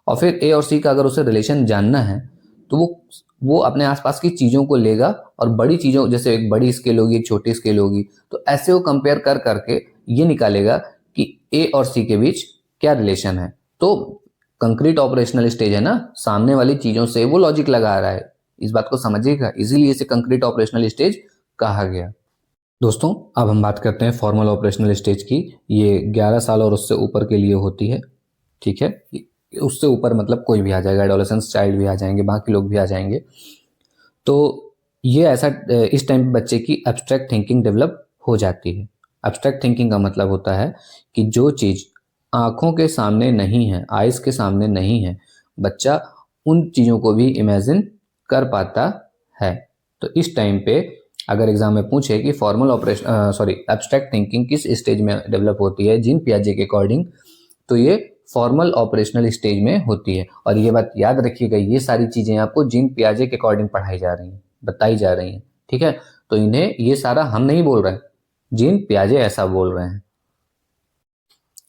और फिर ए और सी का अगर उसे रिलेशन जानना है तो वो अपने आसपास की चीज़ों को लेगा और बड़ी चीज़ों, जैसे एक बड़ी स्केल होगी एक छोटी स्केल होगी, तो ऐसे वो कंपेयर कर करके ये निकालेगा कि ए और सी के बीच क्या रिलेशन है। तो कंक्रीट ऑपरेशनल स्टेज है ना, सामने वाली चीज़ों से वो लॉजिक लगा रहा है, इस बात को समझिएगा, इसीलिए इसे कंक्रीट ऑपरेशनल स्टेज कहा गया। दोस्तों अब हम बात करते हैं फॉर्मल ऑपरेशनल स्टेज की। ये 11 साल और उससे ऊपर के लिए होती है, ठीक है। उससे ऊपर मतलब कोई भी आ जाएगा, एडोलेसेंस चाइल्ड भी आ जाएंगे, बाकी लोग भी आ जाएंगे। तो ये ऐसा, इस टाइम बच्चे की एब्स्ट्रैक्ट थिंकिंग डेवलप हो जाती है। एब्स्ट्रैक्ट थिंकिंग का मतलब होता है कि जो चीज़ आँखों के सामने नहीं है, आइज़ के सामने नहीं है, बच्चा उन चीज़ों को भी इमेजिन कर पाता है। तो इस टाइम पे अगर एग्जाम में पूछे कि फॉर्मल ऑपरेशन एब्स्ट्रैक्ट थिंकिंग किस स्टेज में डेवलप होती है जीन पियाजे के अकॉर्डिंग, तो ये फॉर्मल ऑपरेशनल स्टेज में होती है। और ये बात याद रखिएगा, ये सारी चीज़ें आपको जीन पियाजे के अकॉर्डिंग पढ़ाई जा रही हैं, बताई जा रही हैं, ठीक है। तो इन्हें, ये सारा हम नहीं बोल रहे हैं, जीन पियाजे ऐसा बोल रहे हैं।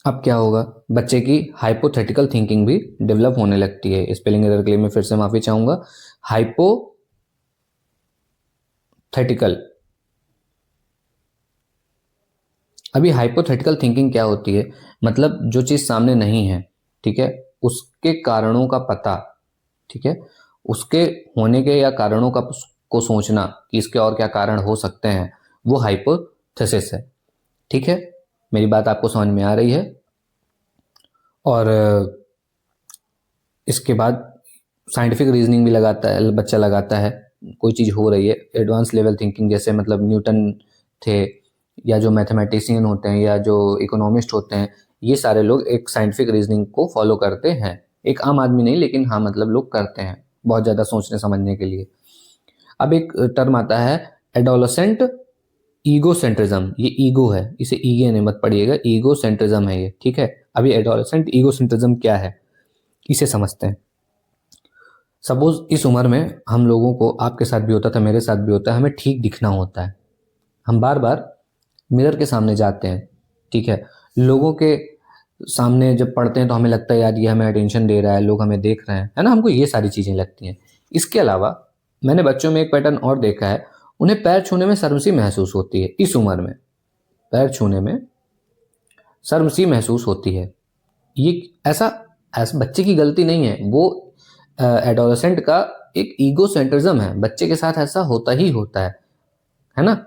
अब क्या होगा, बच्चे की हाइपोथेटिकल थिंकिंग भी डेवलप होने लगती है। स्पेलिंग एरर के लिए मैं फिर से माफी चाहूंगा। हाइपोथेटिकल, अभी हाइपोथेटिकल थिंकिंग क्या होती है, मतलब जो चीज़ सामने नहीं है, ठीक है, उसके कारणों का पता, ठीक है, उसके होने के या कारणों का को सोचना कि इसके और क्या कारण हो सकते हैं, वो हाइपोथेसिस है, ठीक है। मेरी बात आपको समझ में आ रही है? और इसके बाद साइंटिफिक रीजनिंग भी बच्चा लगाता है। कोई चीज़ हो रही है, एडवांस लेवल थिंकिंग, जैसे मतलब न्यूटन थे, या जो मैथमेटिशियन होते हैं, या जो इकोनॉमिस्ट होते हैं, ये सारे लोग एक साइंटिफिक रीजनिंग को फॉलो करते हैं। एक आम आदमी नहीं, लेकिन हाँ मतलब लोग करते हैं बहुत ज़्यादा सोचने समझने के लिए। अब एक टर्म आता है एडोलसेंट ईगोसेंट्रिज्म। ये ईगो है, इसे ईगे ने मत पढ़िएगा, ईगोसेंट्रिज्म है ये, ठीक है। अभी एडोलसेंट ईगोसेंट्रिज्म क्या है, इसे समझते हैं। सपोज इस उम्र में हम लोगों को, आपके साथ भी होता था, मेरे साथ भी होता है, हमें ठीक दिखना होता है। हम बार बार मिरर के सामने जाते हैं, ठीक है। लोगों के सामने जब पढ़ते हैं तो हमें लगता है यार ये हमें अटेंशन दे रहा है, लोग हमें देख रहे हैं, है ना, हमको ये सारी चीज़ें लगती हैं। इसके अलावा मैंने बच्चों में एक पैटर्न और देखा है, उन्हें पैर छूने में शर्म सी महसूस होती है। इस उम्र में पैर छूने में शर्म सी महसूस होती है। ये ऐसा बच्चे की गलती नहीं है, वो एडोलेसेंट का एक ईगोसेंट्रिज्म है, बच्चे के साथ ऐसा होता ही होता है ना।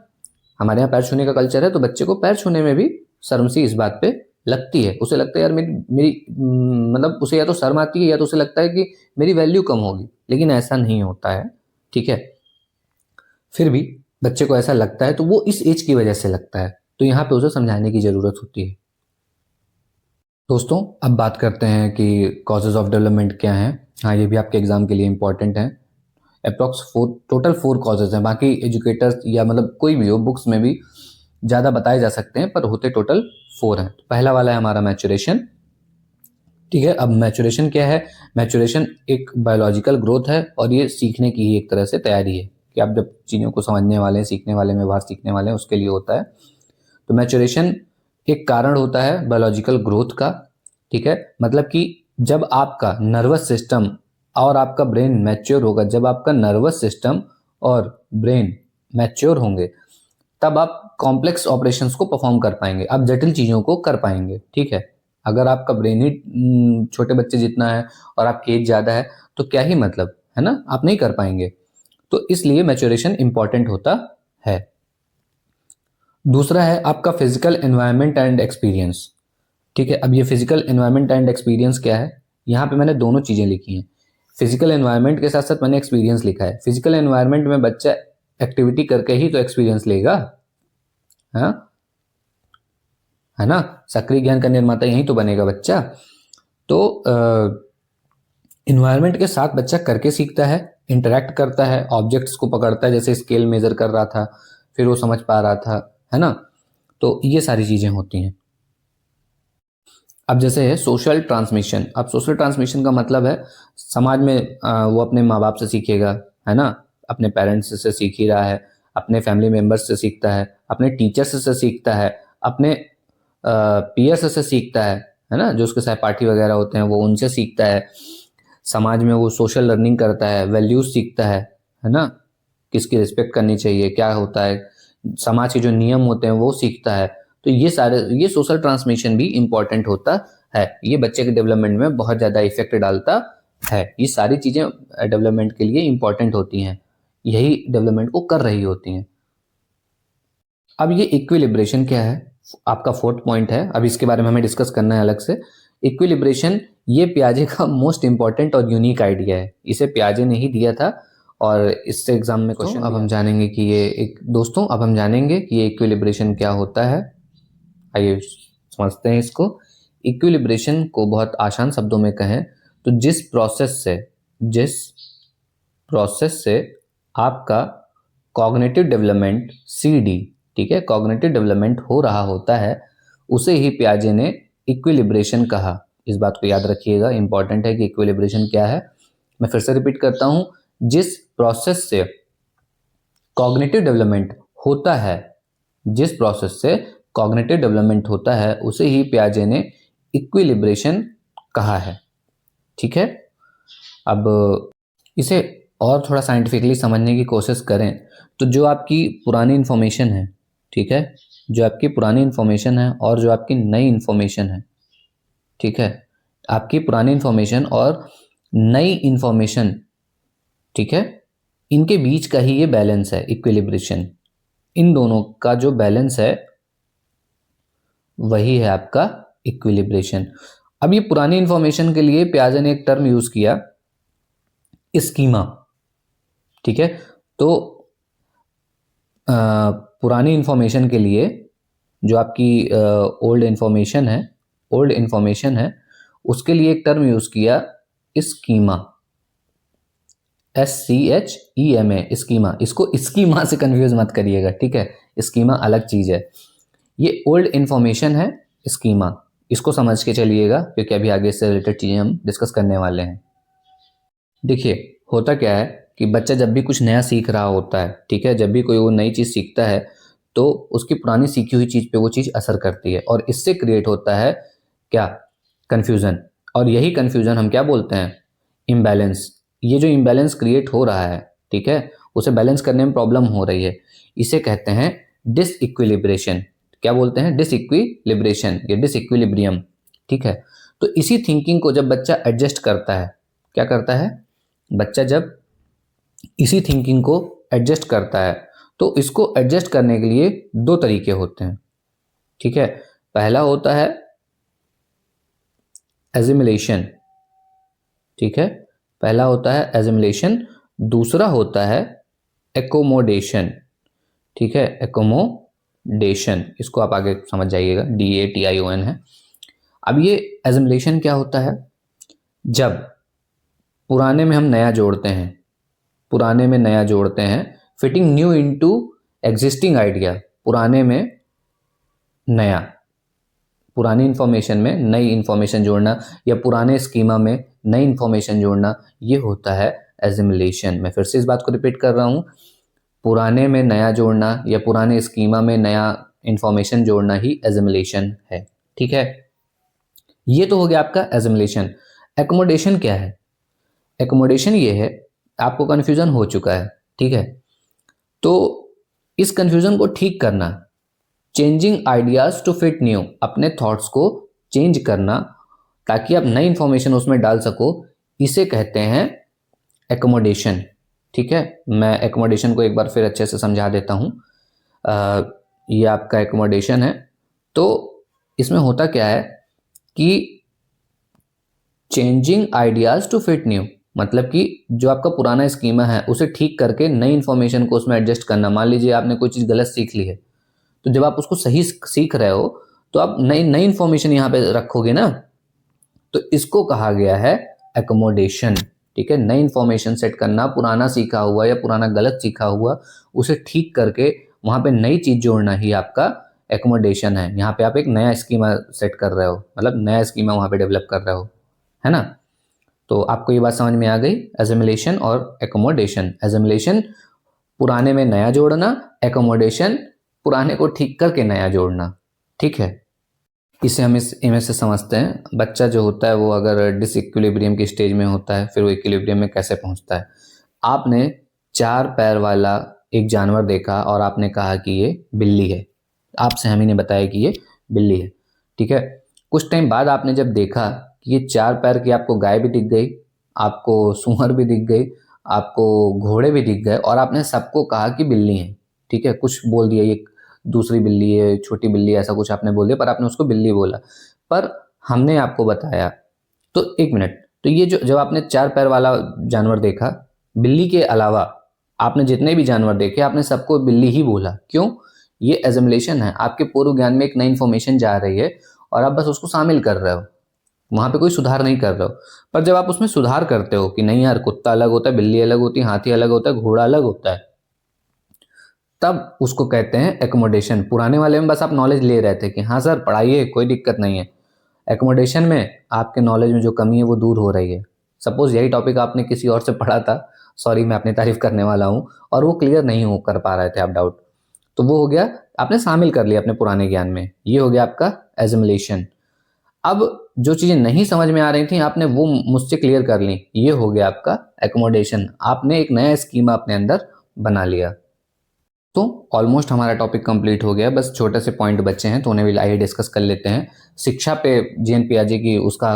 हमारे यहाँ पैर छूने का कल्चर है, तो बच्चे को पैर छूने में भी शर्म सी इस बात पे लगती है। उसे लगता है यार मेरी मेरी मतलब उसे या तो शर्म आती है या तो उसे लगता है कि मेरी वैल्यू कम होगी, लेकिन ऐसा नहीं होता है, ठीक है। फिर भी बच्चे को ऐसा लगता है, तो वो इस एज की वजह से लगता है, तो यहाँ पे उसे समझाने की ज़रूरत होती है। दोस्तों अब बात करते हैं कि कॉजेज ऑफ डेवलपमेंट क्या हैं। हाँ, ये भी आपके एग्जाम के लिए इंपॉर्टेंट है। अप्रॉक्स टोटल 4 कॉजेज हैं, बाकी एजुकेटर्स या मतलब कोई भी हो बुक्स में भी ज़्यादा बताए जा सकते हैं, पर होते टोटल 4 हैं। पहला वाला है हमारा मैचुरेशन, ठीक है। अब मैचुरेशन क्या है? मैचुरेशन एक बायोलॉजिकल ग्रोथ है और ये सीखने की ही एक तरह से तैयारी है कि आप जब चीज़ों को समझने वाले हैं, सीखने वाले, व्यवहार सीखने वाले हैं, उसके लिए होता है। तो मैचुरेशन एक कारण होता है बायोलॉजिकल ग्रोथ का। ठीक है, मतलब कि जब आपका नर्वस सिस्टम और आपका ब्रेन मैच्योर होगा, जब आपका नर्वस सिस्टम और ब्रेन मैच्योर होंगे, तब आप कॉम्प्लेक्स ऑपरेशंस को परफॉर्म कर पाएंगे, आप जटिल चीज़ों को कर पाएंगे। ठीक है, अगर आपका ब्रेन ही छोटे बच्चे जितना है और आपकी एज ज़्यादा है तो क्या ही मतलब है ना, आप नहीं कर पाएंगे। तो इसलिए मैच्योरेशन इंपॉर्टेंट होता है। दूसरा है आपका फिजिकल एनवायरनमेंट एंड एक्सपीरियंस। ठीक है, अब ये फिजिकल एनवायरनमेंट एंड एक्सपीरियंस क्या है? यहाँ पे मैंने दोनों चीज़ें लिखी हैं। फिजिकल एनवायरनमेंट के साथ साथ मैंने एक्सपीरियंस लिखा है। फिजिकल एनवायरनमेंट में बच्चा एक्टिविटी करके ही तो एक्सपीरियंस लेगा, हाँ, है ना। सक्रिय ज्ञान का निर्माता यही तो बनेगा बच्चा। तो इन्वायरमेंट के साथ बच्चा करके सीखता है, इंटरेक्ट करता है, ऑब्जेक्ट्स को पकड़ता है, जैसे स्केल मेजर कर रहा था फिर वो समझ पा रहा था, है ना। तो ये सारी चीज़ें होती हैं। अब जैसे है सोशल ट्रांसमिशन। अब सोशल ट्रांसमिशन का मतलब है समाज में वो अपने माँ बाप से सीखेगा, है ना, अपने पेरेंट्स से सीख ही रहा है, अपने फैमिली मेम्बर्स से सीखता है, अपने टीचर्स से सीखता है, अपने पीयर्स से सीखता है ना, जो उसके सहपाठी वगैरह होते हैं वो उनसे सीखता है। समाज में वो सोशल लर्निंग करता है, वैल्यूज सीखता है ना, किसकी रिस्पेक्ट करनी चाहिए, क्या होता है, समाज के जो नियम होते हैं वो सीखता है। तो ये सोशल ट्रांसमिशन भी इंपॉर्टेंट होता है, ये बच्चे के डेवलपमेंट में बहुत ज़्यादा इफेक्ट डालता है। ये सारी चीज़ें डेवलपमेंट के लिए इंपॉर्टेंट होती हैं, यही डेवलपमेंट को कर रही होती हैं। अब ये इक्विलिब्रेशन क्या है, आपका फोर्थ पॉइंट है। अब इसके बारे में हमें डिस्कस करना है अलग से। इक्विलिब्रेशन ये पियाजे का मोस्ट इंपॉर्टेंट और यूनिक आइडिया है, इसे पियाजे ने ही दिया था और इससे एग्जाम में क्वेश्चन। अब हम जानेंगे कि ये इक्विलिब्रेशन क्या होता है। आइए समझते हैं इसको। इक्विलिब्रेशन को बहुत आसान शब्दों में कहें तो जिस प्रोसेस से आपका कॉग्निटिव डेवलपमेंट सीडी, ठीक है, कॉग्निटिव डेवलपमेंट हो रहा होता है, उसे ही पियाजे ने इक्विलिब्रेशन कहा। इस बात को याद रखिएगा, इंपॉर्टेंट है कि इक्विलिब्रेशन क्या है। मैं फिर से रिपीट करता हूं, जिस प्रोसेस से कॉग्निटिव डेवलपमेंट होता है, जिस प्रोसेस से कॉग्निटिव डेवलपमेंट होता है उसे ही पियाजे ने इक्विलिब्रेशन कहा है। ठीक है, अब इसे और थोड़ा साइंटिफिकली समझने की कोशिश करें तो जो आपकी पुरानी इन्फॉर्मेशन है, ठीक है, जो आपकी पुरानी इन्फॉर्मेशन है और जो आपकी नई इन्फॉर्मेशन है, ठीक है, आपकी पुरानी इन्फॉर्मेशन और नई इन्फॉर्मेशन, ठीक है, इनके बीच का ही ये बैलेंस है इक्विलिब्रेशन। इन दोनों का जो बैलेंस है वही है आपका इक्विलिब्रेशन। अब ये पुरानी इन्फॉर्मेशन के लिए पियाजे ने एक टर्म यूज किया, स्कीमा। ठीक है, तो पुरानी इन्फॉर्मेशन के लिए जो आपकी ओल्ड इन्फॉर्मेशन है उसके लिए एक टर्म यूज किया, स्कीमा, SCHEMA, स्कीमा। इसको स्कीमा से कंफ्यूज मत करिएगा, ठीक है, स्कीमा अलग चीज है। ये ओल्ड इन्फॉर्मेशन है, स्कीमा, इसको समझ के चलिएगा क्योंकि अभी आगे इससे रिलेटेड चीजें हम डिस्कस करने वाले हैं। देखिए होता क्या है कि बच्चा जब भी कुछ नया सीख रहा होता है, ठीक है, जब भी कोई वो नई चीज़ सीखता है तो उसकी पुरानी सीखी हुई चीज़ पे वो चीज़ असर करती है और इससे क्रिएट होता है क्या, कन्फ्यूज़न। और यही कन्फ्यूज़न हम क्या बोलते हैं, इम्बैलेंस। ये जो इम्बैलेंस क्रिएट हो रहा है, ठीक है, उसे बैलेंस करने में प्रॉब्लम हो रही है, इसे कहते हैं डिसइक्विलिब्रेशन। क्या बोलते हैं, डिसइक्विलिब्रेशन या डिसइक्विलिब्रियम। ठीक है, तो इसी थिंकिंग को जब बच्चा एडजस्ट करता है, क्या करता है बच्चा, जब इसी थिंकिंग को एडजस्ट करता है तो इसको एडजस्ट करने के लिए दो तरीके होते हैं। ठीक है, पहला होता है एजिमुलेशन, ठीक है, पहला होता है एजिमुलेशन, दूसरा होता है एकोमोडेशन। ठीक है, एकोमोडेशन, इसको आप आगे समझ जाइएगा, DATION है। अब ये एजिमुलेशन क्या होता है, जब पुराने में हम नया जोड़ते हैं, पुराने में नया जोड़ते हैं, fitting new into existing idea, पुराने में नया, पुरानी इंफॉर्मेशन में नई इंफॉर्मेशन जोड़ना या पुराने स्कीमा में नई इंफॉर्मेशन जोड़ना, ये होता है एसिमिलेशन। मैं फिर से इस बात को रिपीट कर रहा हूँ, पुराने में नया जोड़ना या पुराने स्कीमा में नया इंफॉर्मेशन जोड़ना ही एसिमिलेशन है। ठीक है, ये तो हो गया आपका एसिमिलेशन। एकोमोडेशन क्या है? एकोमोडेशन ये है, आपको कन्फ्यूजन हो चुका है, ठीक है, तो इस कन्फ्यूजन को ठीक करना, changing ideas to fit new, अपने थॉट्स को चेंज करना ताकि आप नई इंफॉर्मेशन उसमें डाल सको, इसे कहते हैं एकोमोडेशन। ठीक है, मैं एकोमोडेशन को एक बार फिर अच्छे से समझा देता हूँ। ये आपका एकोमोडेशन है। तो इसमें होता क्या है कि changing ideas to fit new, मतलब कि जो आपका पुराना स्कीमा है उसे ठीक करके नई इंफॉर्मेशन को उसमें एडजस्ट करना। मान लीजिए आपने कोई चीज़ गलत सीख ली है, तो जब आप उसको सही सीख रहे हो तो आप नई नई इंफॉर्मेशन यहाँ पे रखोगे ना, तो इसको कहा गया है एकोमोडेशन। ठीक है, नई इंफॉर्मेशन सेट करना, पुराना सीखा हुआ या पुराना गलत सीखा हुआ उसे ठीक करके वहाँ पे नई चीज़ जोड़ना ही आपका एकोमोडेशन है। यहाँ पे आप एक नया स्कीमा सेट कर रहे हो, मतलब नया स्कीमा वहाँ पे डेवलप कर रहे हो, है ना। तो आपको ये बात समझ में आ गई, एसिमिलेशन और एकोमोडेशन। एसिमिलेशन पुराने में नया जोड़ना, एकोमोडेशन पुराने को ठीक करके नया जोड़ना। ठीक है, इसे हम इस इमेज से समझते हैं। बच्चा जो होता है वो अगर डिसइक्विलिब्रियम की स्टेज में होता है, फिर वो इक्विलिब्रियम में कैसे पहुंचता है। आपने 4 पैर वाला एक जानवर देखा और आपने कहा कि ये बिल्ली है, आपसे हम ही ने बताया कि ये बिल्ली है। ठीक है, कुछ टाइम बाद आपने जब देखा कि ये 4 पैर की आपको गाय भी दिख गई, आपको सूअर भी दिख गई, आपको घोड़े भी दिख गए और आपने सबको कहा कि बिल्ली है। ठीक है, कुछ बोल दिया, ये दूसरी बिल्ली है, छोटी बिल्ली है, ऐसा कुछ आपने बोल दिया, पर आपने उसको बिल्ली बोला। पर हमने आपको बताया, तो एक मिनट, तो ये जो जब आपने 4 पैर वाला जानवर देखा, बिल्ली के अलावा आपने जितने भी जानवर देखे आपने सबको बिल्ली ही बोला। क्यों? ये एसिमिलेशन है, आपके पूर्व ज्ञान में एक नई इंफॉर्मेशन जा रही है और आप बस उसको शामिल कर रहे हो, वहां पे कोई सुधार नहीं कर रहे हो। पर जब आप उसमें सुधार करते हो कि नहीं यार, कुत्ता अलग होता है, बिल्ली अलग होती है, हाथी अलग होता है, घोड़ा अलग होता है, तब उसको कहते हैं एकोमोडेशन। पुराने वाले में बस आप नॉलेज ले रहे थे कि हाँ सर पढ़ाइए, कोई दिक्कत नहीं है। एकोमोडेशन में आपके नॉलेज में जो कमी है वो दूर हो रही है। सपोज यही टॉपिक आपने किसी और से पढ़ा था, सॉरी मैं अपनी तारीफ करने वाला हूँ, और वो क्लियर नहीं हो कर पा रहे थे आप, डाउट, तो वो हो गया, आपने शामिल कर लिया अपने पुराने ज्ञान में, ये हो गया आपका एसिमिलेशन। अब जो चीज़ें नहीं समझ में आ रही थी आपने वो मुझसे क्लियर कर ली, ये हो गया आपका एकोमोडेशन। आपने एक नया स्कीमा अपने अंदर बना लिया। तो ऑलमोस्ट हमारा टॉपिक कंप्लीट हो गया, बस छोटे से पॉइंट बचे हैं तो उन्हें भी आइए डिस्कस कर लेते हैं। शिक्षा पे जीएन पियाजे की उसका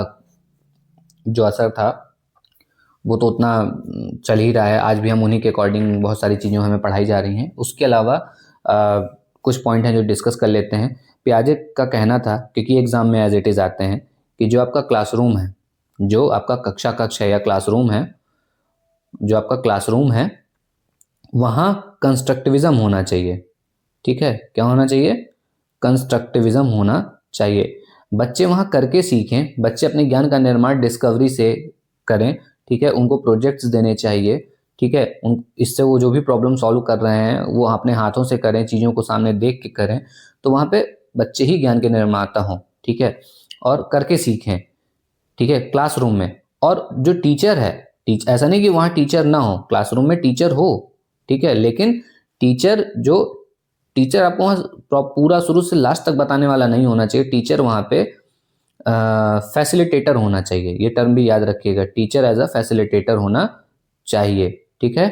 जो असर था वो तो उतना चल ही रहा है, आज भी हम उन्हीं के अकॉर्डिंग बहुत सारी चीज़ें हमें पढ़ाई जा रही हैं। उसके अलावा कुछ पॉइंट हैं जो डिस्कस कर लेते हैं। पियाजे का कहना था, क्योंकि एग्जाम में एज इट इज़ आते हैं, कि जो आपका क्लासरूम है, जो आपका कक्ष है या क्लासरूम है, जो आपका क्लासरूम है वहाँ कंस्ट्रक्टिविज्म होना चाहिए। ठीक है, क्या होना चाहिए? कंस्ट्रक्टिविज्म होना चाहिए। बच्चे वहाँ करके सीखें, बच्चे अपने ज्ञान का निर्माण डिस्कवरी से करें। ठीक है, उनको प्रोजेक्ट्स देने चाहिए। ठीक है, इससे वो जो भी प्रॉब्लम सॉल्व कर रहे हैं वो अपने हाथों से करें, चीज़ों को सामने देख के करें, तो वहाँ पे बच्चे ही ज्ञान के निर्माता हों। ठीक है, और करके सीखें। ठीक है, क्लासरूम में। और जो टीचर है, ऐसा नहीं कि वहाँ टीचर ना हो, क्लासरूम में टीचर हो, ठीक है, लेकिन टीचर आपको वहाँ पूरा शुरू से लास्ट तक बताने वाला नहीं होना चाहिए। टीचर वहाँ पे फैसिलिटेटर होना चाहिए, ये टर्म भी याद रखिएगा, टीचर एज अ फैसिलिटेटर होना चाहिए। ठीक है,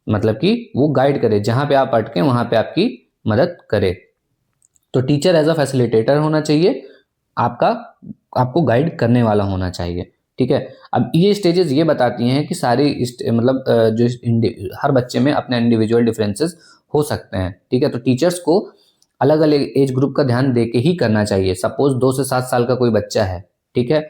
मतलब कि वो गाइड करे, जहाँ पे आप अटके वहाँ पे आपकी मदद करे। तो टीचर एज अ फैसिलिटेटर होना चाहिए, आपको गाइड करने वाला होना चाहिए। ठीक है, अब ये स्टेजेस ये बताती हैं कि सारी मतलब हर बच्चे में अपने इंडिविजुअल डिफरेंसेस हो सकते हैं। ठीक है, तो टीचर्स को अलग अलग एज ग्रुप का ध्यान दे के ही करना चाहिए। सपोज 2 से 7 साल का कोई बच्चा है, ठीक है,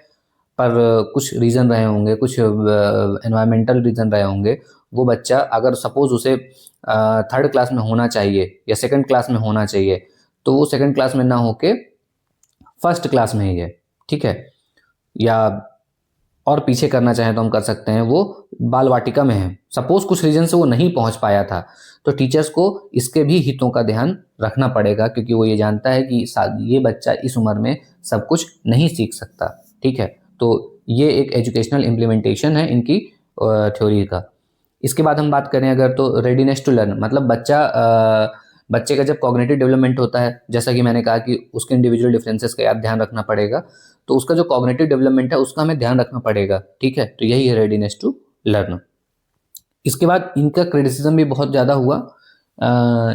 पर कुछ रीज़न रहे होंगे, कुछ एनवायरमेंटल रीज़न रहे होंगे, वो बच्चा अगर सपोज उसे 3rd क्लास में होना चाहिए या 2nd क्लास में होना चाहिए, तो वो 2nd क्लास में ना होके 1st क्लास में ही है। ठीक है, या और पीछे करना चाहें तो हम कर सकते हैं, वो बाल वाटिका में है, सपोज कुछ रीजन से वो नहीं पहुंच पाया था, तो टीचर्स को इसके भी हितों का ध्यान रखना पड़ेगा, क्योंकि वो ये जानता है कि ये बच्चा इस उम्र में सब कुछ नहीं सीख सकता। ठीक है, तो ये एक एजुकेशनल इम्प्लीमेंटेशन है इनकी थ्योरी का। इसके बाद हम बात करें अगर, तो रेडीनेस टू लर्न, मतलब बच्चे का जब कॉग्निटिव डेवलपमेंट होता है, जैसा कि मैंने कहा कि उसके इंडिविजुअल डिफरेंसेस का याद ध्यान रखना पड़ेगा, तो उसका जो कॉग्निटिव डेवलपमेंट है उसका हमें ध्यान रखना पड़ेगा। ठीक है, तो यही है रेडीनेस टू लर्न। इसके बाद इनका क्रिटिसिज्म भी बहुत ज़्यादा हुआ।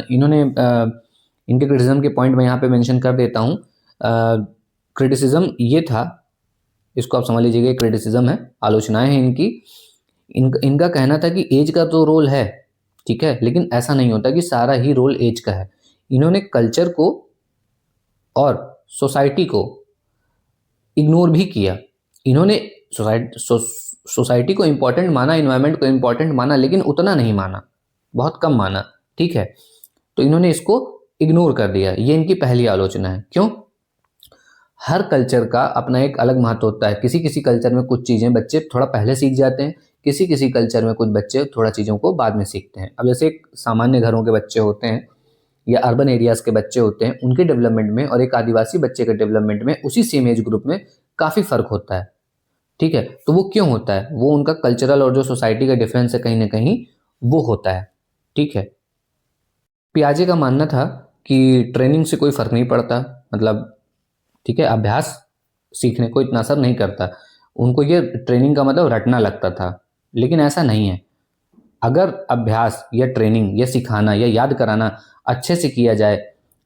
इन्होंने इनके क्रिटिसिज्म के पॉइंट मैं यहाँ पे मेंशन कर देता हूँ। क्रिटिसिज्म ये था, इसको आप समझ लीजिएगा, क्रिटिसिज्म है, आलोचनाएं हैं इनकी। इनका कहना था कि एज का तो रोल है, ठीक है, लेकिन ऐसा नहीं होता कि सारा ही रोल एज का है। इन्होंने कल्चर को और सोसाइटी को इग्नोर भी किया। इन्होंने सोसाइटी को इम्पोर्टेंट माना, इन्वायरमेंट को इम्पोर्टेंट माना, लेकिन उतना नहीं माना, बहुत कम माना। ठीक है, तो इन्होंने इसको इग्नोर कर दिया। ये इनकी पहली आलोचना है। क्यों? हर कल्चर का अपना एक अलग महत्व होता है। किसी किसी कल्चर में कुछ चीज़ें बच्चे थोड़ा पहले सीख जाते हैं, किसी किसी कल्चर में कुछ बच्चे थोड़ा चीज़ों को बाद में सीखते हैं। अब जैसे एक सामान्य घरों के बच्चे होते हैं या अर्बन एरियाज़ के बच्चे होते हैं, उनके डेवलपमेंट में और एक आदिवासी बच्चे के डेवलपमेंट में उसी सेम एज ग्रुप में काफ़ी फ़र्क होता है। ठीक है, तो वो क्यों होता है? वो उनका कल्चरल और जो सोसाइटी का डिफरेंस है कहीं ना कहीं वो होता है। ठीक है, पियाजे का मानना था कि ट्रेनिंग से कोई फ़र्क नहीं पड़ता, मतलब ठीक है, अभ्यास सीखने को इतना असर नहीं करता। उनको ये ट्रेनिंग का मतलब रटना लगता था, लेकिन ऐसा नहीं है। अगर अभ्यास या ट्रेनिंग या सिखाना या याद कराना अच्छे से किया जाए,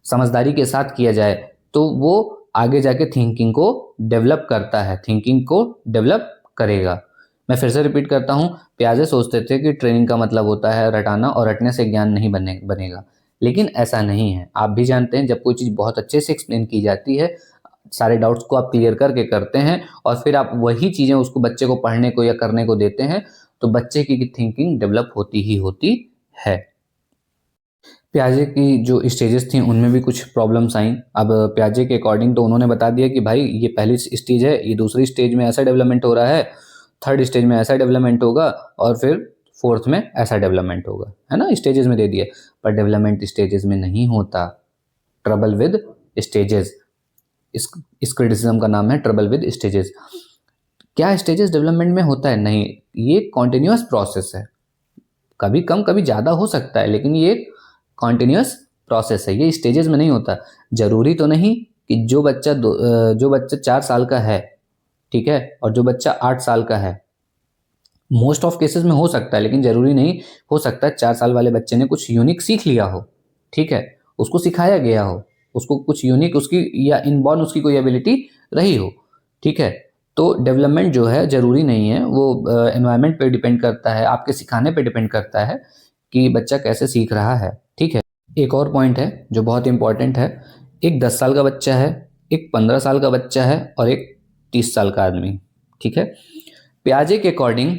समझदारी के साथ किया जाए, तो वो आगे जाके थिंकिंग को डेवलप करता है, थिंकिंग को डेवलप करेगा। मैं फिर से रिपीट करता हूँ, पियाजे सोचते थे कि ट्रेनिंग का मतलब होता है रटाना और रटने से ज्ञान नहीं बनेगा, लेकिन ऐसा नहीं है। आप भी जानते हैं, जब कोई चीज़ बहुत अच्छे से एक्सप्लेन की जाती है, सारे डाउट्स को आप क्लियर करके करते हैं और फिर आप वही चीज़ें उसको बच्चे को पढ़ने को या करने को देते हैं, तो बच्चे की थिंकिंग डेवलप होती ही होती है। पियाजे की जो स्टेजेस थी उनमें भी कुछ प्रॉब्लम्स आई। अब पियाजे के अकॉर्डिंग तो उन्होंने बता दिया कि भाई ये पहली स्टेज है, ये दूसरी स्टेज में ऐसा डेवलपमेंट हो रहा है, थर्ड स्टेज में ऐसा डेवलपमेंट होगा और फिर फोर्थ में ऐसा डेवलपमेंट होगा, है ना, स्टेजेस में दे दिया। पर डेवलपमेंट स्टेजेस में नहीं होता, ट्रबल विद स्टेजेस। इस क्रिटिसिज्म का नाम है ट्रबल विद स्टेजेस। क्या स्टेजेस डेवलपमेंट में होता है? नहीं, ये कॉन्टिन्यूस प्रोसेस है, कभी कम कभी ज़्यादा हो सकता है, लेकिन ये कॉन्टिन्यूस प्रोसेस है, ये स्टेजेस में नहीं होता। जरूरी तो नहीं कि जो बच्चा 4 साल का है, ठीक है, और जो बच्चा 8 साल का है, मोस्ट ऑफ केसेस में हो सकता है, लेकिन जरूरी नहीं। हो सकता है 4 साल वाले बच्चे ने कुछ यूनिक सीख लिया हो, ठीक है, उसको सिखाया गया हो, उसको कुछ यूनिक उसकी या इनबॉर्न उसकी कोई एबिलिटी रही हो, ठीक है। तो डेवलपमेंट जो है जरूरी नहीं है, वो एनवायरनमेंट पे डिपेंड करता है, आपके सिखाने पे डिपेंड करता है कि बच्चा कैसे सीख रहा है। ठीक है, एक और पॉइंट है जो बहुत इंपॉर्टेंट है। एक 10 साल का बच्चा है, एक 15 साल का बच्चा है और एक 30 साल का आदमी, ठीक है। पियाजे के अकॉर्डिंग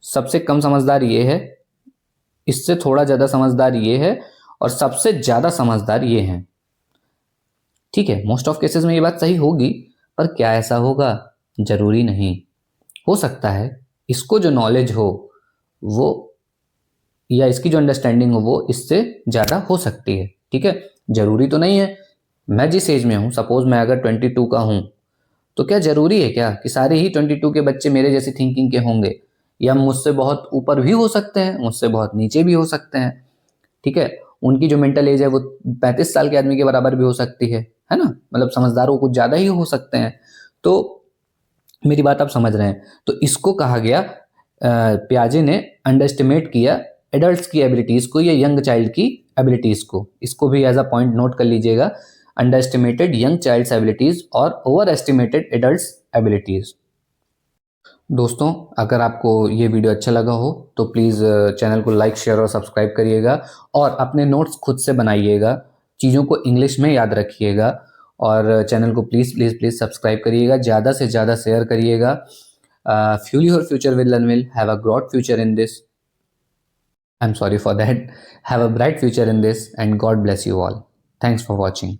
सबसे कम समझदार ये है, इससे थोड़ा ज़्यादा समझदार ये है और सबसे ज़्यादा समझदार ये हैं। ठीक है, मोस्ट ऑफ केसेस में ये बात सही होगी, पर क्या ऐसा होगा? जरूरी नहीं। हो सकता है इसको जो नॉलेज हो वो, या इसकी जो अंडरस्टैंडिंग हो वो इससे ज़्यादा हो सकती है। ठीक है, जरूरी तो नहीं है। मैं जिस एज में हूँ, सपोज मैं अगर 22 का हूँ, तो क्या जरूरी है क्या कि सारे ही 22 के बच्चे मेरे जैसी थिंकिंग के होंगे? या मुझसे बहुत ऊपर भी हो सकते हैं, मुझसे बहुत नीचे भी हो सकते हैं। ठीक है, उनकी जो मेंटल एज है वो 35 साल के आदमी के बराबर भी हो सकती है ना, मतलब समझदारों कुछ ज़्यादा ही हो सकते हैं। तो मेरी बात आप समझ रहे हैं। तो इसको कहा गया, पियाजे ने अंडरएस्टिमेट किया एडल्ट्स की एबिलिटीज़ को या यंग चाइल्ड की एबिलिटीज़ को। इसको भी एज अ पॉइंट नोट कर लीजिएगा, अंडरएस्टिमेटेड यंग चाइल्ड्स एबिलिटीज़ और ओवर एस्टिमेटेड एडल्ट्स एबिलिटीज़। दोस्तों, अगर आपको ये वीडियो अच्छा लगा हो तो प्लीज़ चैनल को लाइक, शेयर और सब्सक्राइब करिएगा और अपने नोट्स खुद से बनाइएगा, चीज़ों को इंग्लिश में याद रखिएगा और चैनल को प्लीज़ प्लीज़ प्लीज़ सब्सक्राइब करिएगा, ज़्यादा से ज़्यादा शेयर करिएगा। Fuel your future with Learnwill, have a broad future in this, I am sorry for that, have a bright future in this and God bless you all. Thanks for watching.